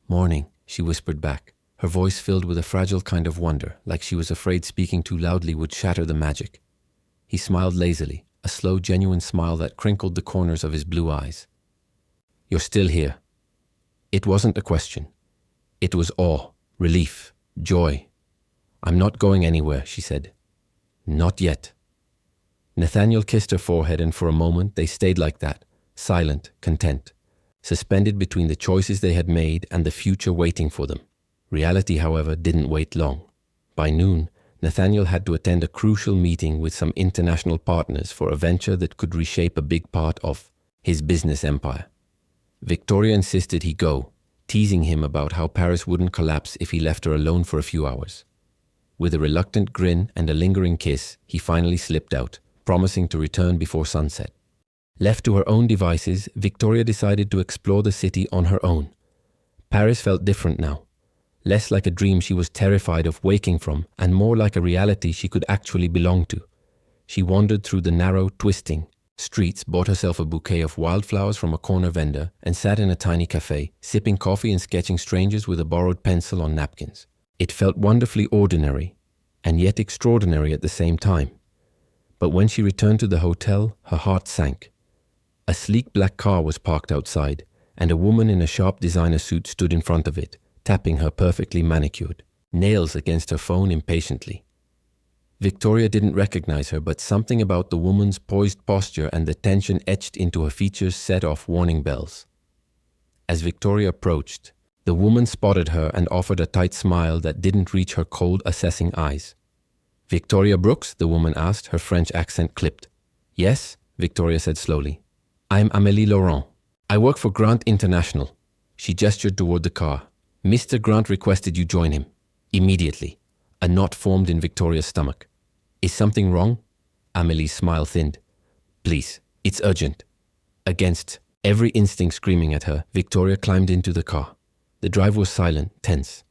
"Morning," she whispered back, her voice filled with a fragile kind of wonder, like she was afraid speaking too loudly would shatter the magic. He smiled lazily, a slow, genuine smile that crinkled the corners of his blue eyes. "You're still here." It wasn't a question. It was awe, relief, joy. "I'm not going anywhere," she said. "Not yet." Nathaniel kissed her forehead, and for a moment they stayed like that, silent, content, suspended between the choices they had made and the future waiting for them. Reality, however, didn't wait long. By noon, Nathaniel had to attend a crucial meeting with some international partners for a venture that could reshape a big part of his business empire. Victoria insisted he go, teasing him about how Paris wouldn't collapse if he left her alone for a few hours. With a reluctant grin and a lingering kiss, he finally slipped out, promising to return before sunset. Left to her own devices, Victoria decided to explore the city on her own. Paris felt different now. Less like a dream she was terrified of waking from, and more like a reality she could actually belong to. She wandered through the narrow, twisting streets, bought herself a bouquet of wildflowers from a corner vendor, and sat in a tiny cafe, sipping coffee and sketching strangers with a borrowed pencil on napkins. It felt wonderfully ordinary, and yet extraordinary at the same time. But when she returned to the hotel, her heart sank. A sleek black car was parked outside, and a woman in a sharp designer suit stood in front of it, tapping her perfectly manicured nails against her phone impatiently. Victoria didn't recognize her, but something about the woman's poised posture and the tension etched into her features set off warning bells. As Victoria approached, the woman spotted her and offered a tight smile that didn't reach her cold, assessing eyes. "Victoria Brooks?" the woman asked, her French accent clipped. "Yes," Victoria said slowly. "I'm Amélie Laurent. I work for Grant International." She gestured toward the car. "Mr. Grant requested you join him. Immediately." A knot formed in Victoria's stomach. "Is something wrong?" Amélie's smile thinned. "Please, it's urgent." Against every instinct screaming at her, Victoria climbed into the car. The drive was silent, tense.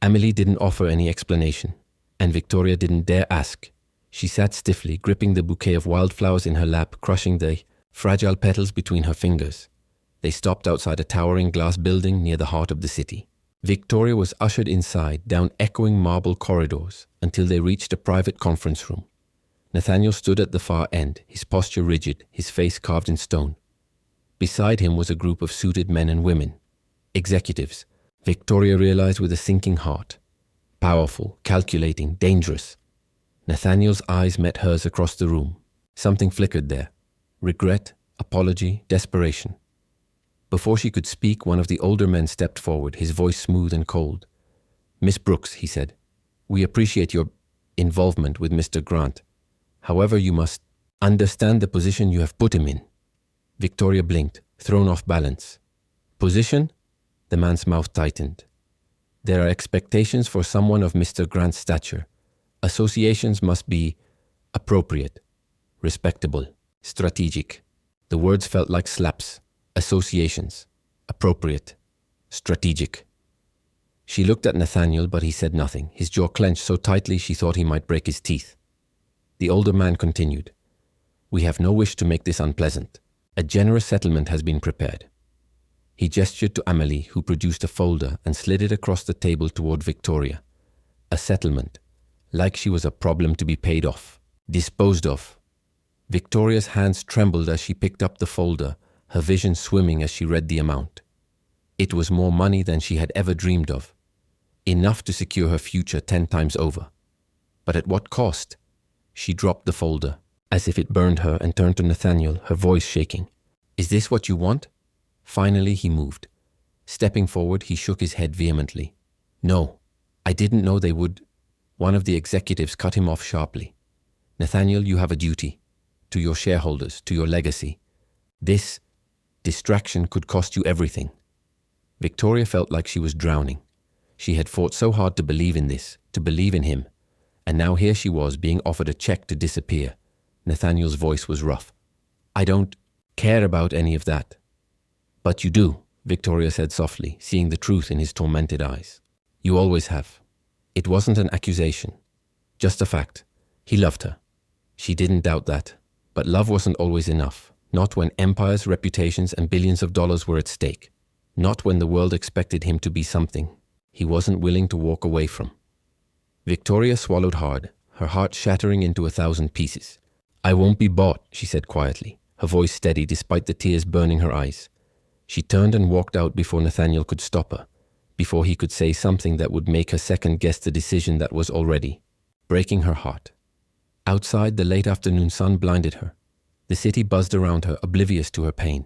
Amélie didn't offer any explanation, and Victoria didn't dare ask. She sat stiffly, gripping the bouquet of wildflowers in her lap, crushing the fragile petals between her fingers. They stopped outside a towering glass building near the heart of the city. Victoria was ushered inside, down echoing marble corridors, until they reached a private conference room. Nathaniel stood at the far end, his posture rigid, his face carved in stone. Beside him was a group of suited men and women. Executives, Victoria realized with a sinking heart. Powerful, calculating, dangerous. Nathaniel's eyes met hers across the room. Something flickered there. Regret, apology, desperation. Before she could speak, one of the older men stepped forward, his voice smooth and cold. "Miss Brooks," he said, "we appreciate your involvement with Mr. Grant. However, you must understand the position you have put him in." Victoria blinked, thrown off balance. "Position?" The man's mouth tightened. "There are expectations for someone of Mr. Grant's stature. Associations must be appropriate, respectable, strategic." The words felt like slaps. Associations, appropriate, strategic. She looked at Nathaniel, but he said nothing, his jaw clenched so tightly she thought he might break his teeth. The older man continued, "We have no wish to make this unpleasant. A generous settlement has been prepared." He gestured to Amélie, who produced a folder and slid it across the table toward Victoria. A settlement, like she was a problem to be paid off, disposed of. Victoria's hands trembled as she picked up the folder, her vision swimming as she read the amount. It was more money than she had ever dreamed of. Enough to secure her future 10 times over. But at what cost? She dropped the folder, as if it burned her, and turned to Nathaniel, her voice shaking. "Is this what you want?" Finally, he moved. Stepping forward, he shook his head vehemently. "No, I didn't know they would." One of the executives cut him off sharply. "Nathaniel, you have a duty. To your shareholders, to your legacy. This distraction could cost you everything." Victoria felt like she was drowning. She had fought so hard to believe in this, to believe in him. And now here she was being offered a check to disappear. Nathaniel's voice was rough. "I don't care about any of that." "But you do," Victoria said softly, seeing the truth in his tormented eyes. "You always have." It wasn't an accusation, just a fact. He loved her. She didn't doubt that. But love wasn't always enough. Not when empires, reputations, and billions of dollars were at stake. Not when the world expected him to be something he wasn't willing to walk away from. Victoria swallowed hard, her heart shattering into 1,000 pieces. "I won't be bought," she said quietly, her voice steady despite the tears burning her eyes. She turned and walked out before Nathaniel could stop her, before he could say something that would make her second-guess the decision that was already breaking her heart. Outside, the late afternoon sun blinded her. The city buzzed around her, oblivious to her pain.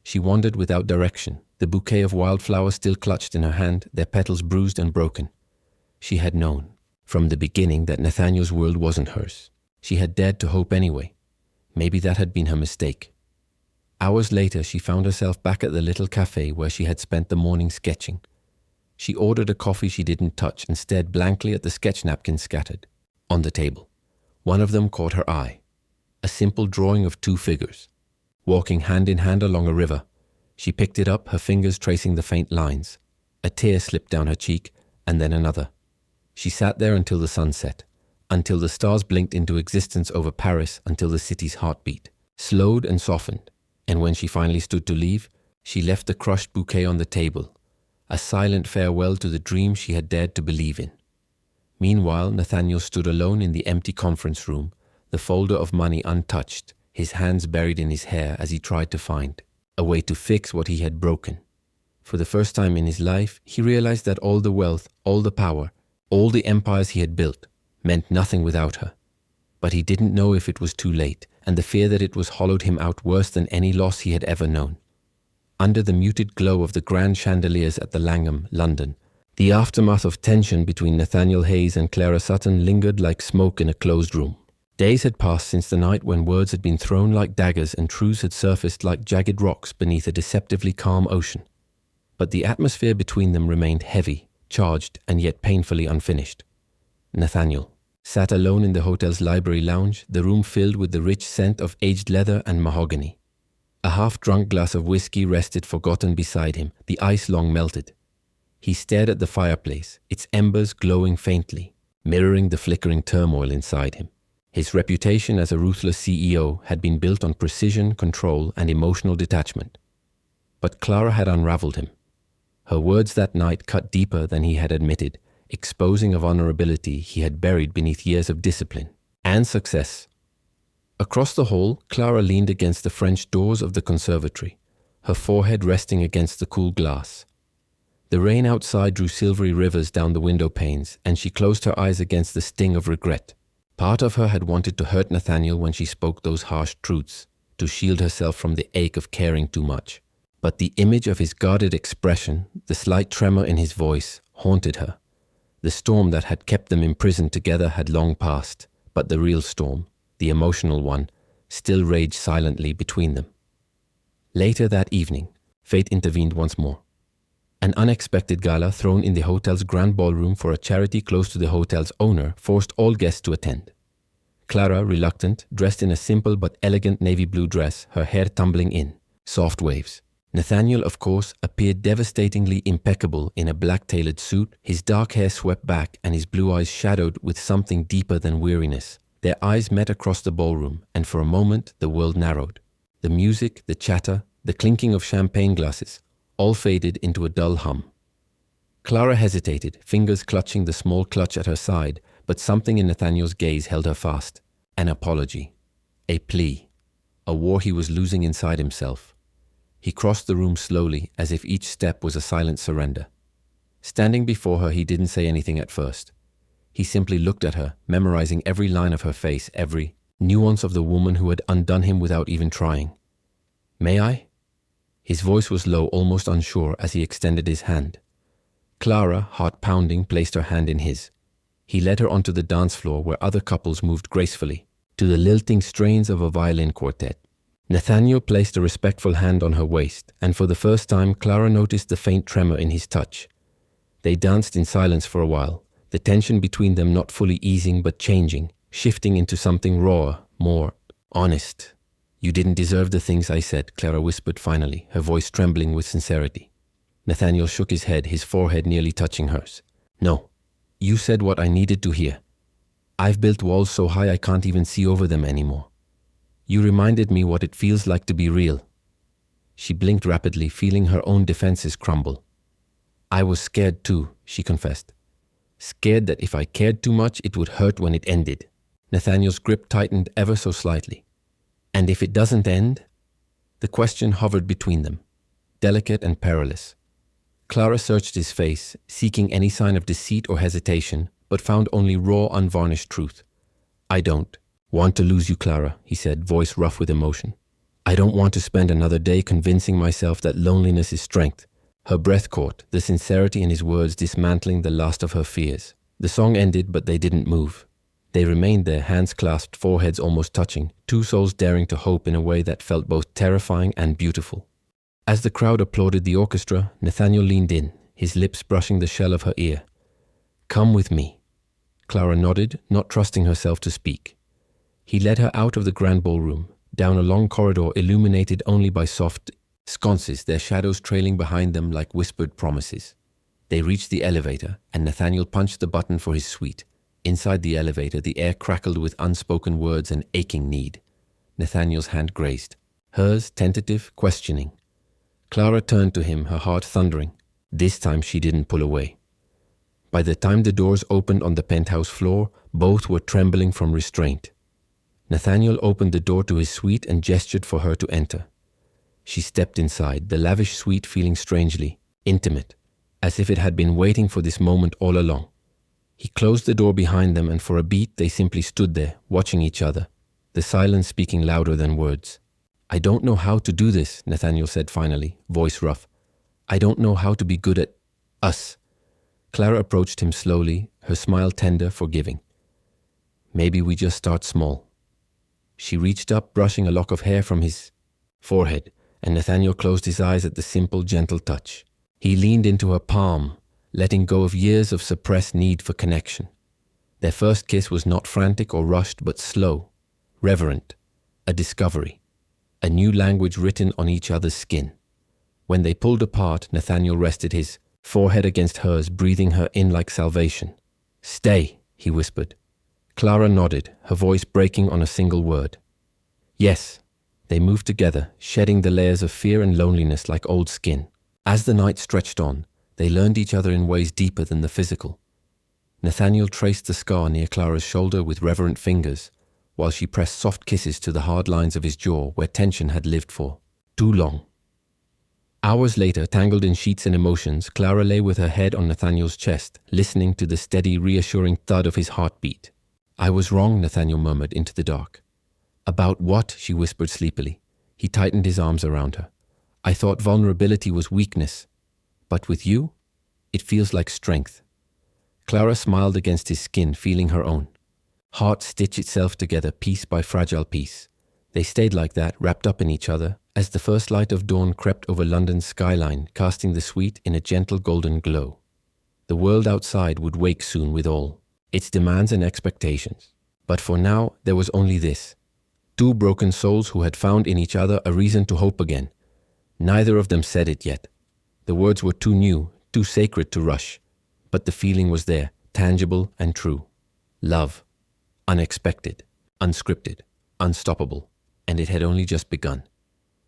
She wandered without direction, the bouquet of wildflowers still clutched in her hand, their petals bruised and broken. She had known, from the beginning, that Nathaniel's world wasn't hers. She had dared to hope anyway. Maybe that had been her mistake. Hours later, she found herself back at the little cafe where she had spent the morning sketching. She ordered a coffee she didn't touch and stared blankly at the sketch napkins scattered on the table. One of them caught her eye. A simple drawing of 2 figures, walking hand in hand along a river. She picked it up, her fingers tracing the faint lines. A tear slipped down her cheek, and then another. She sat there until the sun set, until the stars blinked into existence over Paris, until the city's heartbeat slowed and softened. And when she finally stood to leave, she left the crushed bouquet on the table, a silent farewell to the dream she had dared to believe in. Meanwhile, Nathaniel stood alone in the empty conference room, the folder of money untouched, his hands buried in his hair as he tried to find a way to fix what he had broken. For the first time in his life, he realized that all the wealth, all the power, all the empires he had built meant nothing without her. But he didn't know if it was too late, and the fear that it was hollowed him out worse than any loss he had ever known. Under the muted glow of the grand chandeliers at the Langham, London, the aftermath of tension between Nathaniel Hayes and Clara Sutton lingered like smoke in a closed room. Days had passed since the night when words had been thrown like daggers and truths had surfaced like jagged rocks beneath a deceptively calm ocean. But the atmosphere between them remained heavy, charged, and yet painfully unfinished. Nathaniel sat alone in the hotel's library lounge, the room filled with the rich scent of aged leather and mahogany. A half-drunk glass of whiskey rested forgotten beside him, the ice long melted. He stared at the fireplace, its embers glowing faintly, mirroring the flickering turmoil inside him. His reputation as a ruthless CEO had been built on precision, control, and emotional detachment. But Clara had unraveled him. Her words that night cut deeper than he had admitted, exposing a vulnerability he had buried beneath years of discipline and success. Across the hall, Clara leaned against the French doors of the conservatory, her forehead resting against the cool glass. The rain outside drew silvery rivers down the window panes, and she closed her eyes against the sting of regret. Part of her had wanted to hurt Nathaniel when she spoke those harsh truths, to shield herself from the ache of caring too much. But the image of his guarded expression, the slight tremor in his voice, haunted her. The storm that had kept them imprisoned together had long passed, but the real storm, the emotional one, still raged silently between them. Later that evening, fate intervened once more. An unexpected gala thrown in the hotel's grand ballroom for a charity close to the hotel's owner forced all guests to attend. Clara, reluctant, dressed in a simple but elegant navy blue dress, her hair tumbling in soft waves. Nathaniel, of course, appeared devastatingly impeccable in a black-tailored suit, his dark hair swept back and his blue eyes shadowed with something deeper than weariness. Their eyes met across the ballroom, and for a moment the world narrowed. The music, the chatter, the clinking of champagne glasses, all faded into a dull hum. Clara hesitated, fingers clutching the small clutch at her side, but something in Nathaniel's gaze held her fast. An apology. A plea. A war he was losing inside himself. He crossed the room slowly, as if each step was a silent surrender. Standing before her, he didn't say anything at first. He simply looked at her, memorizing every line of her face, every nuance of the woman who had undone him without even trying. "May I?" His voice was low, almost unsure, as he extended his hand. Clara, heart pounding, placed her hand in his. He led her onto the dance floor where other couples moved gracefully, to the lilting strains of a violin quartet. Nathaniel placed a respectful hand on her waist, and for the first time Clara noticed the faint tremor in his touch. They danced in silence for a while, the tension between them not fully easing but changing, shifting into something rawer, more honest. "You didn't deserve the things I said," Clara whispered finally, her voice trembling with sincerity. Nathaniel shook his head, his forehead nearly touching hers. "No, you said what I needed to hear. I've built walls so high I can't even see over them anymore. You reminded me what it feels like to be real." She blinked rapidly, feeling her own defenses crumble. "I was scared too," she confessed. "Scared that if I cared too much, it would hurt when it ended." Nathaniel's grip tightened ever so slightly. "And if it doesn't end?" The question hovered between them, delicate and perilous. Clara searched his face, seeking any sign of deceit or hesitation, but found only raw, unvarnished truth. "I don't want to lose you, Clara," he said, voice rough with emotion. "I don't want to spend another day convincing myself that loneliness is strength." Her breath caught, the sincerity in his words dismantling the last of her fears. The song ended, but they didn't move. They remained there, hands clasped, foreheads almost touching, two souls daring to hope in a way that felt both terrifying and beautiful. As the crowd applauded the orchestra, Nathaniel leaned in, his lips brushing the shell of her ear. "Come with me." Clara nodded, not trusting herself to speak. He led her out of the grand ballroom, down a long corridor illuminated only by soft Sconces, their shadows trailing behind them like whispered promises. They reached the elevator, and Nathaniel punched the button for his suite. Inside the elevator, the air crackled with unspoken words and aching need. Nathaniel's hand grazed. Hers, tentative, questioning. Clara turned to him, her heart thundering. This time she didn't pull away. By the time the doors opened on the penthouse floor, both were trembling from restraint. Nathaniel opened the door to his suite and gestured for her to enter. She stepped inside, the lavish suite feeling strangely intimate, as if it had been waiting for this moment all along. He closed the door behind them, and for a beat they simply stood there, watching each other, the silence speaking louder than words. "I don't know how to do this," Nathaniel said finally, voice rough. "I don't know how to be good at us." Clara approached him slowly, her smile tender, forgiving. "Maybe we just start small." She reached up, brushing a lock of hair from his forehead, and Nathaniel closed his eyes at the simple, gentle touch. He leaned into her palm, letting go of years of suppressed need for connection. Their first kiss was not frantic or rushed, but slow, reverent, a discovery, a new language written on each other's skin. When they pulled apart, Nathaniel rested his forehead against hers, breathing her in like salvation. "Stay," he whispered. Clara nodded, her voice breaking on a single word. "Yes." They moved together, shedding the layers of fear and loneliness like old skin. As the night stretched on, they learned each other in ways deeper than the physical. Nathaniel traced the scar near Clara's shoulder with reverent fingers, while she pressed soft kisses to the hard lines of his jaw where tension had lived for too long. Hours later, tangled in sheets and emotions, Clara lay with her head on Nathaniel's chest, listening to the steady, reassuring thud of his heartbeat. "I was wrong," Nathaniel murmured into the dark. "About what?" she whispered sleepily. He tightened his arms around her. "I thought vulnerability was weakness. But with you, it feels like strength." Clara smiled against his skin, feeling her own. Heart stitched itself together piece by fragile piece. They stayed like that, wrapped up in each other, as the first light of dawn crept over London's skyline, casting the suite in a gentle golden glow. The world outside would wake soon with all its demands and expectations. But for now, there was only this. Two broken souls who had found in each other a reason to hope again. Neither of them said it yet. The words were too new, too sacred to rush. But the feeling was there, tangible and true. Love. Unexpected, unscripted, unstoppable. And it had only just begun.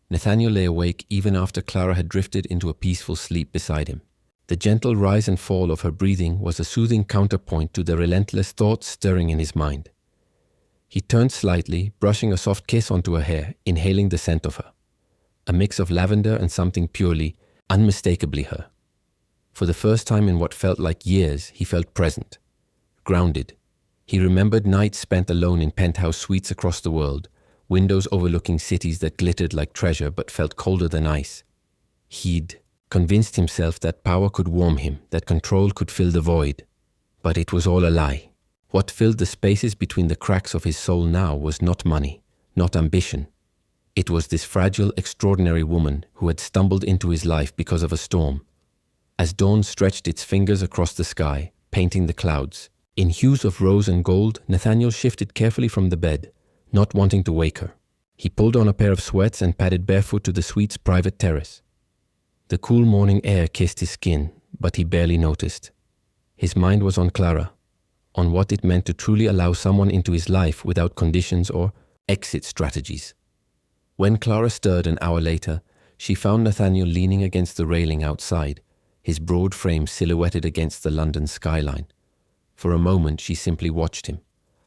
Nathaniel lay awake even after Clara had drifted into a peaceful sleep beside him. The gentle rise and fall of her breathing was a soothing counterpoint to the relentless thoughts stirring in his mind. He turned slightly, brushing a soft kiss onto her hair, inhaling the scent of her. A mix of lavender and something purely, unmistakably her. For the first time in what felt like years, he felt present, grounded. He remembered nights spent alone in penthouse suites across the world, windows overlooking cities that glittered like treasure but felt colder than ice. He'd convinced himself that power could warm him, that control could fill the void. But it was all a lie. What filled the spaces between the cracks of his soul now was not money, not ambition. It was this fragile, extraordinary woman who had stumbled into his life because of a storm. As dawn stretched its fingers across the sky, painting the clouds, in hues of rose and gold, Nathaniel shifted carefully from the bed, not wanting to wake her. He pulled on a pair of sweats and padded barefoot to the suite's private terrace. The cool morning air kissed his skin, but he barely noticed. His mind was on Clara, on what it meant to truly allow someone into his life without conditions or exit strategies. When Clara stirred an hour later, she found Nathaniel leaning against the railing outside, his broad frame silhouetted against the London skyline. For a moment she simply watched him,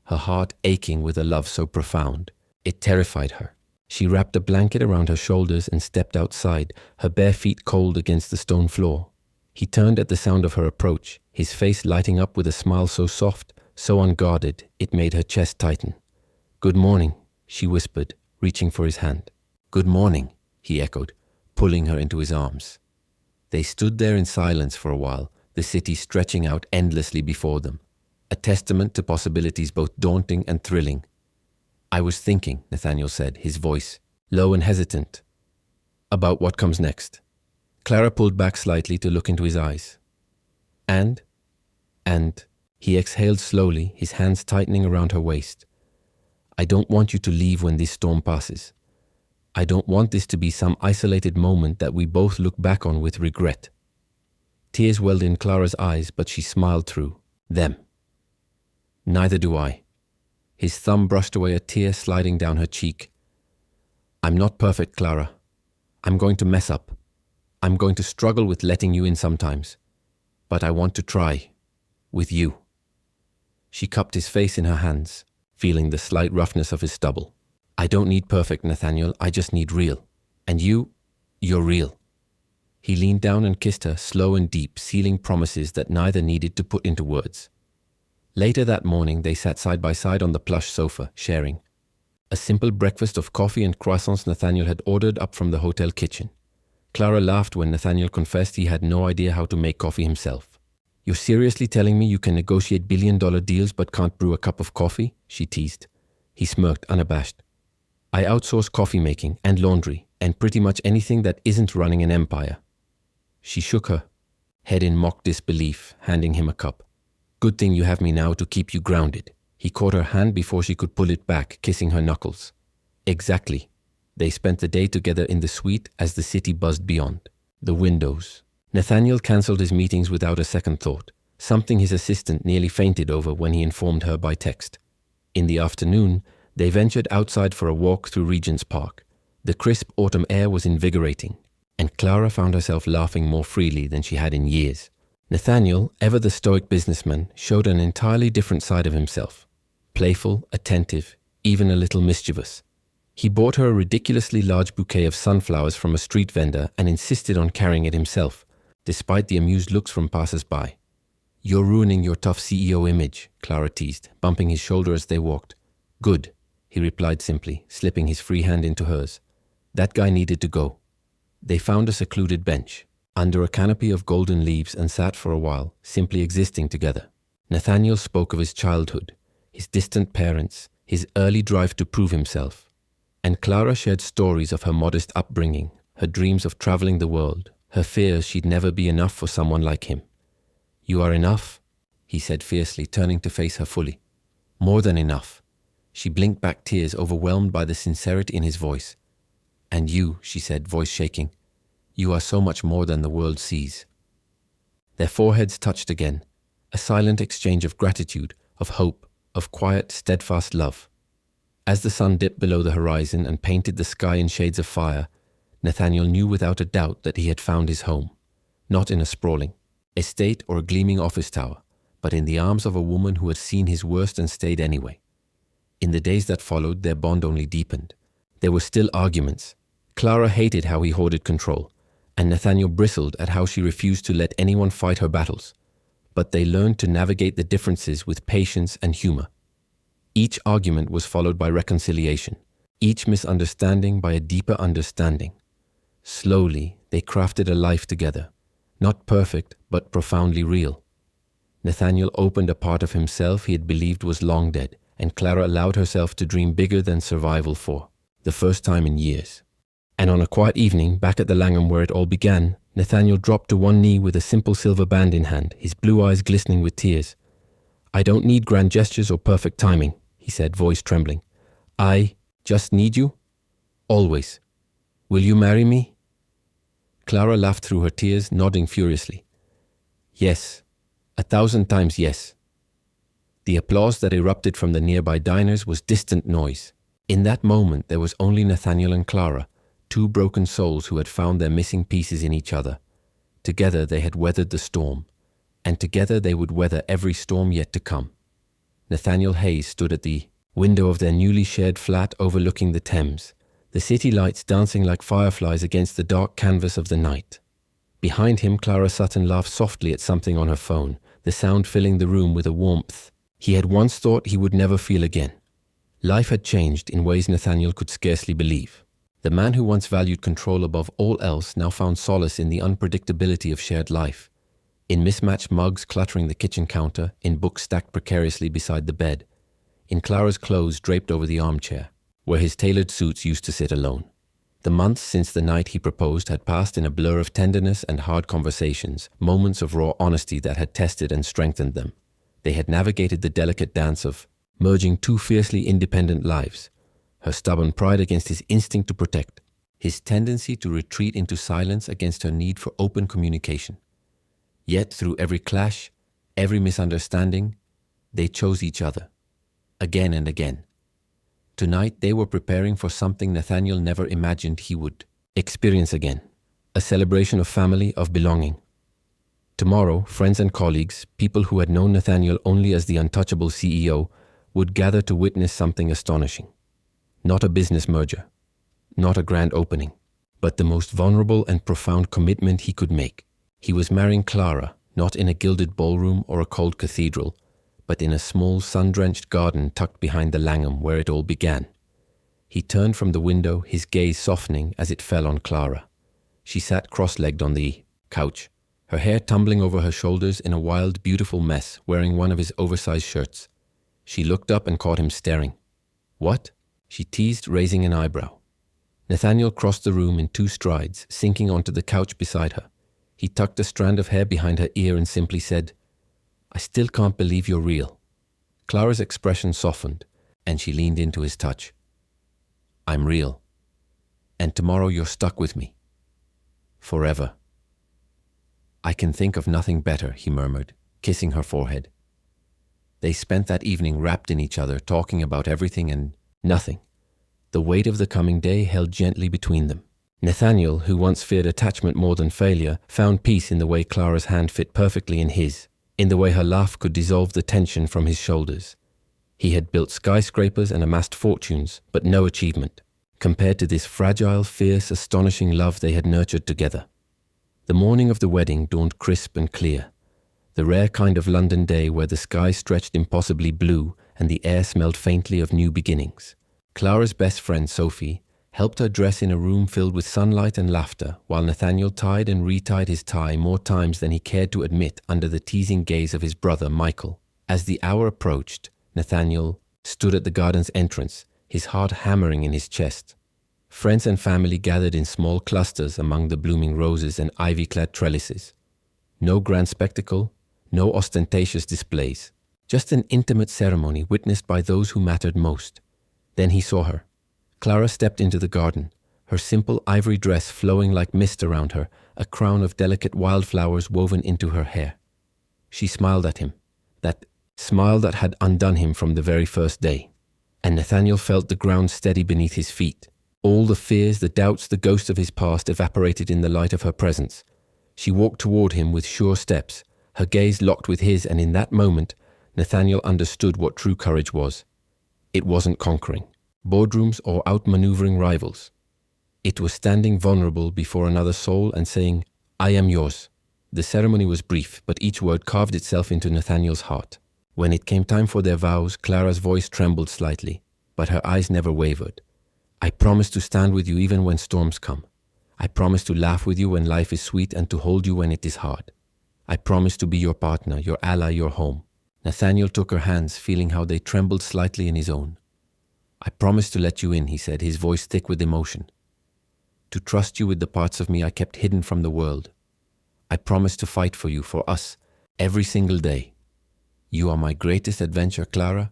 her heart aching with a love so profound. It terrified her. She wrapped a blanket around her shoulders and stepped outside, her bare feet cold against the stone floor. He turned at the sound of her approach, his face lighting up with a smile so soft, so unguarded, it made her chest tighten. "Good morning," she whispered, reaching for his hand. "Good morning," he echoed, pulling her into his arms. They stood there in silence for a while, the city stretching out endlessly before them, a testament to possibilities both daunting and thrilling. "I was thinking," Nathaniel said, his voice low and hesitant, "about what comes next." Clara pulled back slightly to look into his eyes. And, he exhaled slowly, his hands tightening around her waist. "I don't want you to leave when this storm passes. I don't want this to be some isolated moment that we both look back on with regret. Tears welled in Clara's eyes, but she smiled through them. Neither do I. His thumb brushed away a tear sliding down her cheek. I'm not perfect, Clara. I'm going to mess up. I'm going to struggle with letting you in sometimes. But I want to try. With you. She cupped his face in her hands, feeling the slight roughness of his stubble. I don't need perfect, Nathaniel. I just need real. And you're real. He leaned down and kissed her, slow and deep, sealing promises that neither needed to put into words. Later that morning, they sat side by side on the plush sofa, sharing a simple breakfast of coffee and croissants Nathaniel had ordered up from the hotel kitchen. Clara laughed when Nathaniel confessed he had no idea how to make coffee himself. You're seriously telling me you can negotiate billion-dollar deals but can't brew a cup of coffee? She teased. He smirked, unabashed. I outsource coffee making and laundry and pretty much anything that isn't running an empire. She shook her head in mock disbelief, handing him a cup. Good thing you have me now to keep you grounded. He caught her hand before she could pull it back, kissing her knuckles. Exactly. They spent the day together in the suite as the city buzzed beyond. The windows. Nathaniel cancelled his meetings without a second thought, something his assistant nearly fainted over when he informed her by text. In the afternoon, they ventured outside for a walk through Regent's Park. The crisp autumn air was invigorating, and Clara found herself laughing more freely than she had in years. Nathaniel, ever the stoic businessman, showed an entirely different side of himself. Playful, attentive, even a little mischievous. He bought her a ridiculously large bouquet of sunflowers from a street vendor and insisted on carrying it himself, despite the amused looks from passers-by. You're ruining your tough CEO image, Clara teased, bumping his shoulder as they walked. Good, he replied simply, slipping his free hand into hers. That guy needed to go. They found a secluded bench, under a canopy of golden leaves, and sat for a while, simply existing together. Nathaniel spoke of his childhood, his distant parents, his early drive to prove himself. And Clara shared stories of her modest upbringing, her dreams of traveling the world, her fears she'd never be enough for someone like him. You are enough, he said fiercely, turning to face her fully. More than enough. She blinked back, tears overwhelmed by the sincerity in his voice. And you, she said, voice shaking, you are so much more than the world sees. Their foreheads touched again, a silent exchange of gratitude, of hope, of quiet, steadfast love. As the sun dipped below the horizon and painted the sky in shades of fire, Nathaniel knew without a doubt that he had found his home, not in a sprawling estate or a gleaming office tower, but in the arms of a woman who had seen his worst and stayed anyway. In the days that followed, their bond only deepened. There were still arguments. Clara hated how he hoarded control, and Nathaniel bristled at how she refused to let anyone fight her battles. But they learned to navigate the differences with patience and humor. Each argument was followed by reconciliation, each misunderstanding by a deeper understanding. Slowly, they crafted a life together, not perfect, but profoundly real. Nathaniel opened a part of himself he had believed was long dead, and Clara allowed herself to dream bigger than survival for the first time in years. And on a quiet evening, back at the Langham where it all began, Nathaniel dropped to one knee with a simple silver band in hand, his blue eyes glistening with tears. I don't need grand gestures or perfect timing, he said, voice trembling. I just need you. Always. Will you marry me? Clara laughed through her tears, nodding furiously. Yes. 1,000 times yes. The applause that erupted from the nearby diners was distant noise. In that moment, there was only Nathaniel and Clara, two broken souls who had found their missing pieces in each other. Together they had weathered the storm, and together they would weather every storm yet to come. Nathaniel Hayes stood at the window of their newly shared flat overlooking the Thames, the city lights dancing like fireflies against the dark canvas of the night. Behind him, Clara Sutton laughed softly at something on her phone, the sound filling the room with a warmth he had once thought he would never feel again. Life had changed in ways Nathaniel could scarcely believe. The man who once valued control above all else now found solace in the unpredictability of shared life, in mismatched mugs cluttering the kitchen counter, in books stacked precariously beside the bed, in Clara's clothes draped over the armchair, where his tailored suits used to sit alone. The months since the night he proposed had passed in a blur of tenderness and hard conversations, moments of raw honesty that had tested and strengthened them. They had navigated the delicate dance of merging two fiercely independent lives, her stubborn pride against his instinct to protect, his tendency to retreat into silence against her need for open communication. Yet through every clash, every misunderstanding, they chose each other, again and again. Tonight they were preparing for something Nathaniel never imagined he would experience again, a celebration of family, of belonging. Tomorrow, friends and colleagues, people who had known Nathaniel only as the untouchable CEO, would gather to witness something astonishing. Not a business merger, not a grand opening, but the most vulnerable and profound commitment he could make. He was marrying Clara, not in a gilded ballroom or a cold cathedral, but in a small sun-drenched garden tucked behind the Langham where it all began. He turned from the window, his gaze softening as it fell on Clara. She sat cross-legged on the couch, her hair tumbling over her shoulders in a wild, beautiful mess, wearing one of his oversized shirts. She looked up and caught him staring. "What?" she teased, raising an eyebrow. Nathaniel crossed the room in 2 strides, sinking onto the couch beside her. He tucked a strand of hair behind her ear and simply said, "I still can't believe you're real." Clara's expression softened, and she leaned into his touch. "I'm real. And tomorrow you're stuck with me. Forever." "I can think of nothing better," he murmured, kissing her forehead. They spent that evening wrapped in each other, talking about everything and nothing. The weight of the coming day held gently between them. Nathaniel, who once feared attachment more than failure, found peace in the way Clara's hand fit perfectly in his, in the way her laugh could dissolve the tension from his shoulders. He had built skyscrapers and amassed fortunes, but no achievement, compared to this fragile, fierce, astonishing love they had nurtured together. The morning of the wedding dawned crisp and clear, the rare kind of London day where the sky stretched impossibly blue and the air smelled faintly of new beginnings. Clara's best friend, Sophie, helped her dress in a room filled with sunlight and laughter, while Nathaniel tied and retied his tie more times than he cared to admit under the teasing gaze of his brother, Michael. As the hour approached, Nathaniel stood at the garden's entrance, his heart hammering in his chest. Friends and family gathered in small clusters among the blooming roses and ivy-clad trellises. No grand spectacle, no ostentatious displays, just an intimate ceremony witnessed by those who mattered most. Then he saw her. Clara stepped into the garden, her simple ivory dress flowing like mist around her, a crown of delicate wildflowers woven into her hair. She smiled at him, that smile that had undone him from the very first day. And Nathaniel felt the ground steady beneath his feet. All the fears, the doubts, the ghosts of his past evaporated in the light of her presence. She walked toward him with sure steps, her gaze locked with his, and in that moment, Nathaniel understood what true courage was. It wasn't conquering boardrooms or outmaneuvering rivals. It was standing vulnerable before another soul and saying, "I am yours." The ceremony was brief, but each word carved itself into Nathaniel's heart. When it came time for their vows, Clara's voice trembled slightly, but her eyes never wavered. "I promise to stand with you even when storms come. I promise to laugh with you when life is sweet and to hold you when it is hard. I promise to be your partner, your ally, your home." Nathaniel took her hands, feeling how they trembled slightly in his own. "I promise to let you in," he said, his voice thick with emotion. "To trust you with the parts of me I kept hidden from the world. I promise to fight for you, for us, every single day. You are my greatest adventure, Clara,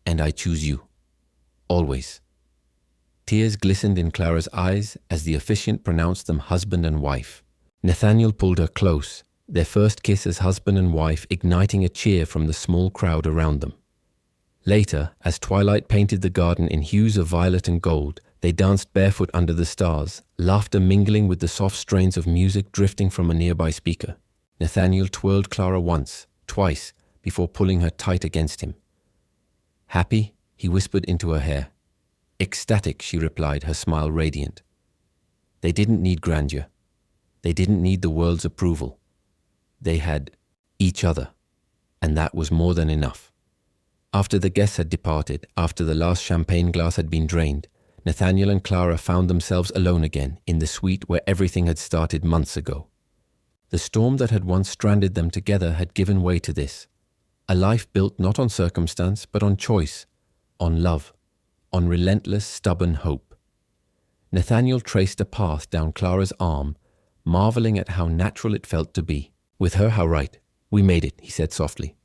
and I choose you. Always." Tears glistened in Clara's eyes as the officiant pronounced them husband and wife. Nathaniel pulled her close, their first kiss as husband and wife igniting a cheer from the small crowd around them. Later, as twilight painted the garden in hues of violet and gold, they danced barefoot under the stars, laughter mingling with the soft strains of music drifting from a nearby speaker. Nathaniel twirled Clara once, twice, before pulling her tight against him. "Happy?" he whispered into her hair. "Ecstatic," she replied, her smile radiant. They didn't need grandeur. They didn't need the world's approval. They had each other, and that was more than enough. After the guests had departed, after the last champagne glass had been drained, Nathaniel and Clara found themselves alone again in the suite where everything had started months ago. The storm that had once stranded them together had given way to this. A life built not on circumstance, but on choice, on love, on relentless, stubborn hope. Nathaniel traced a path down Clara's arm, marveling at how natural it felt to be. With her, how right. "We made it," he said softly.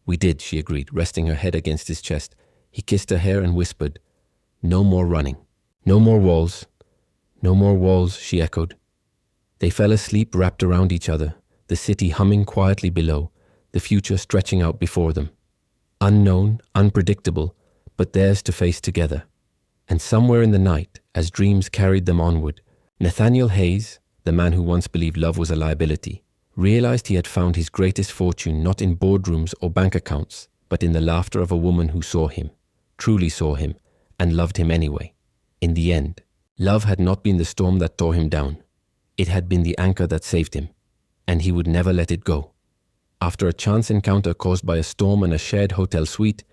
"We did," she agreed, resting her head against his chest. He kissed her hair and whispered, "No more running. No more walls. No more walls, she echoed. They fell asleep wrapped around each other, the city humming quietly below, the future stretching out before them. Unknown, unpredictable, but theirs to face together. And somewhere in the night, as dreams carried them onward, Nathaniel Hayes, the man who once believed love was a liability, realized he had found his greatest fortune not in boardrooms or bank accounts, but in the laughter of a woman who saw him, truly saw him, and loved him anyway. In the end, love had not been the storm that tore him down. It had been the anchor that saved him, and he would never let it go. After a chance encounter caused by a storm in a shared hotel suite,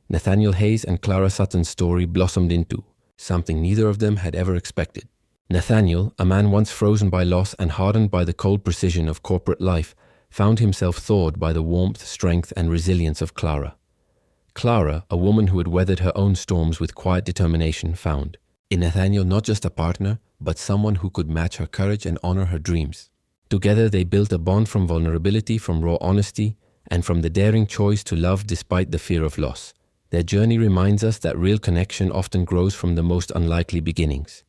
Nathaniel Hayes and Clara Sutton's story blossomed into something neither of them had ever expected. Nathaniel, a man once frozen by loss and hardened by the cold precision of corporate life, found himself thawed by the warmth, strength, and resilience of Clara. Clara, a woman who had weathered her own storms with quiet determination, found in Nathaniel not just a partner, but someone who could match her courage and honor her dreams. Together they built a bond from vulnerability, from raw honesty, and from the daring choice to love despite the fear of loss. Their journey reminds us that real connection often grows from the most unlikely beginnings.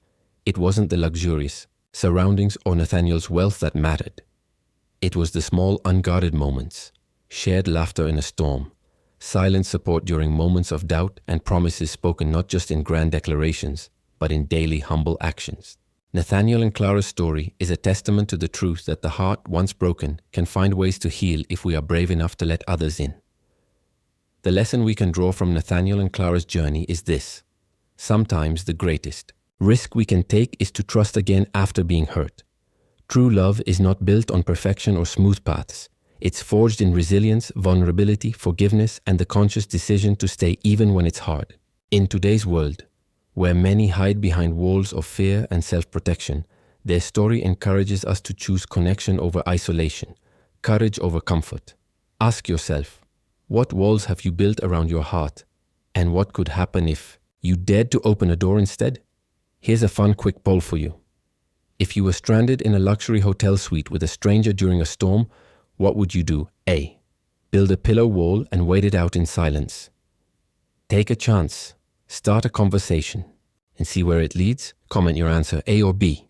It wasn't the luxurious surroundings or Nathaniel's wealth that mattered. It was the small, unguarded moments, shared laughter in a storm, silent support during moments of doubt, and promises spoken not just in grand declarations, but in daily humble actions. Nathaniel and Clara's story is a testament to the truth that the heart, once broken, can find ways to heal if we are brave enough to let others in. The lesson we can draw from Nathaniel and Clara's journey is this: sometimes the greatest risk we can take is to trust again after being hurt. True love is not built on perfection or smooth paths. It's forged in resilience, vulnerability, forgiveness, and the conscious decision to stay even when it's hard. In today's world, where many hide behind walls of fear and self-protection, their story encourages us to choose connection over isolation, courage over comfort. Ask yourself, what walls have you built around your heart? And what could happen if you dared to open a door instead? Here's a fun quick poll for you. If you were stranded in a luxury hotel suite with a stranger during a storm, what would you do? A. Build a pillow wall and wait it out in silence. Take a chance. Start a conversation and see where it leads. Comment your answer, A or B.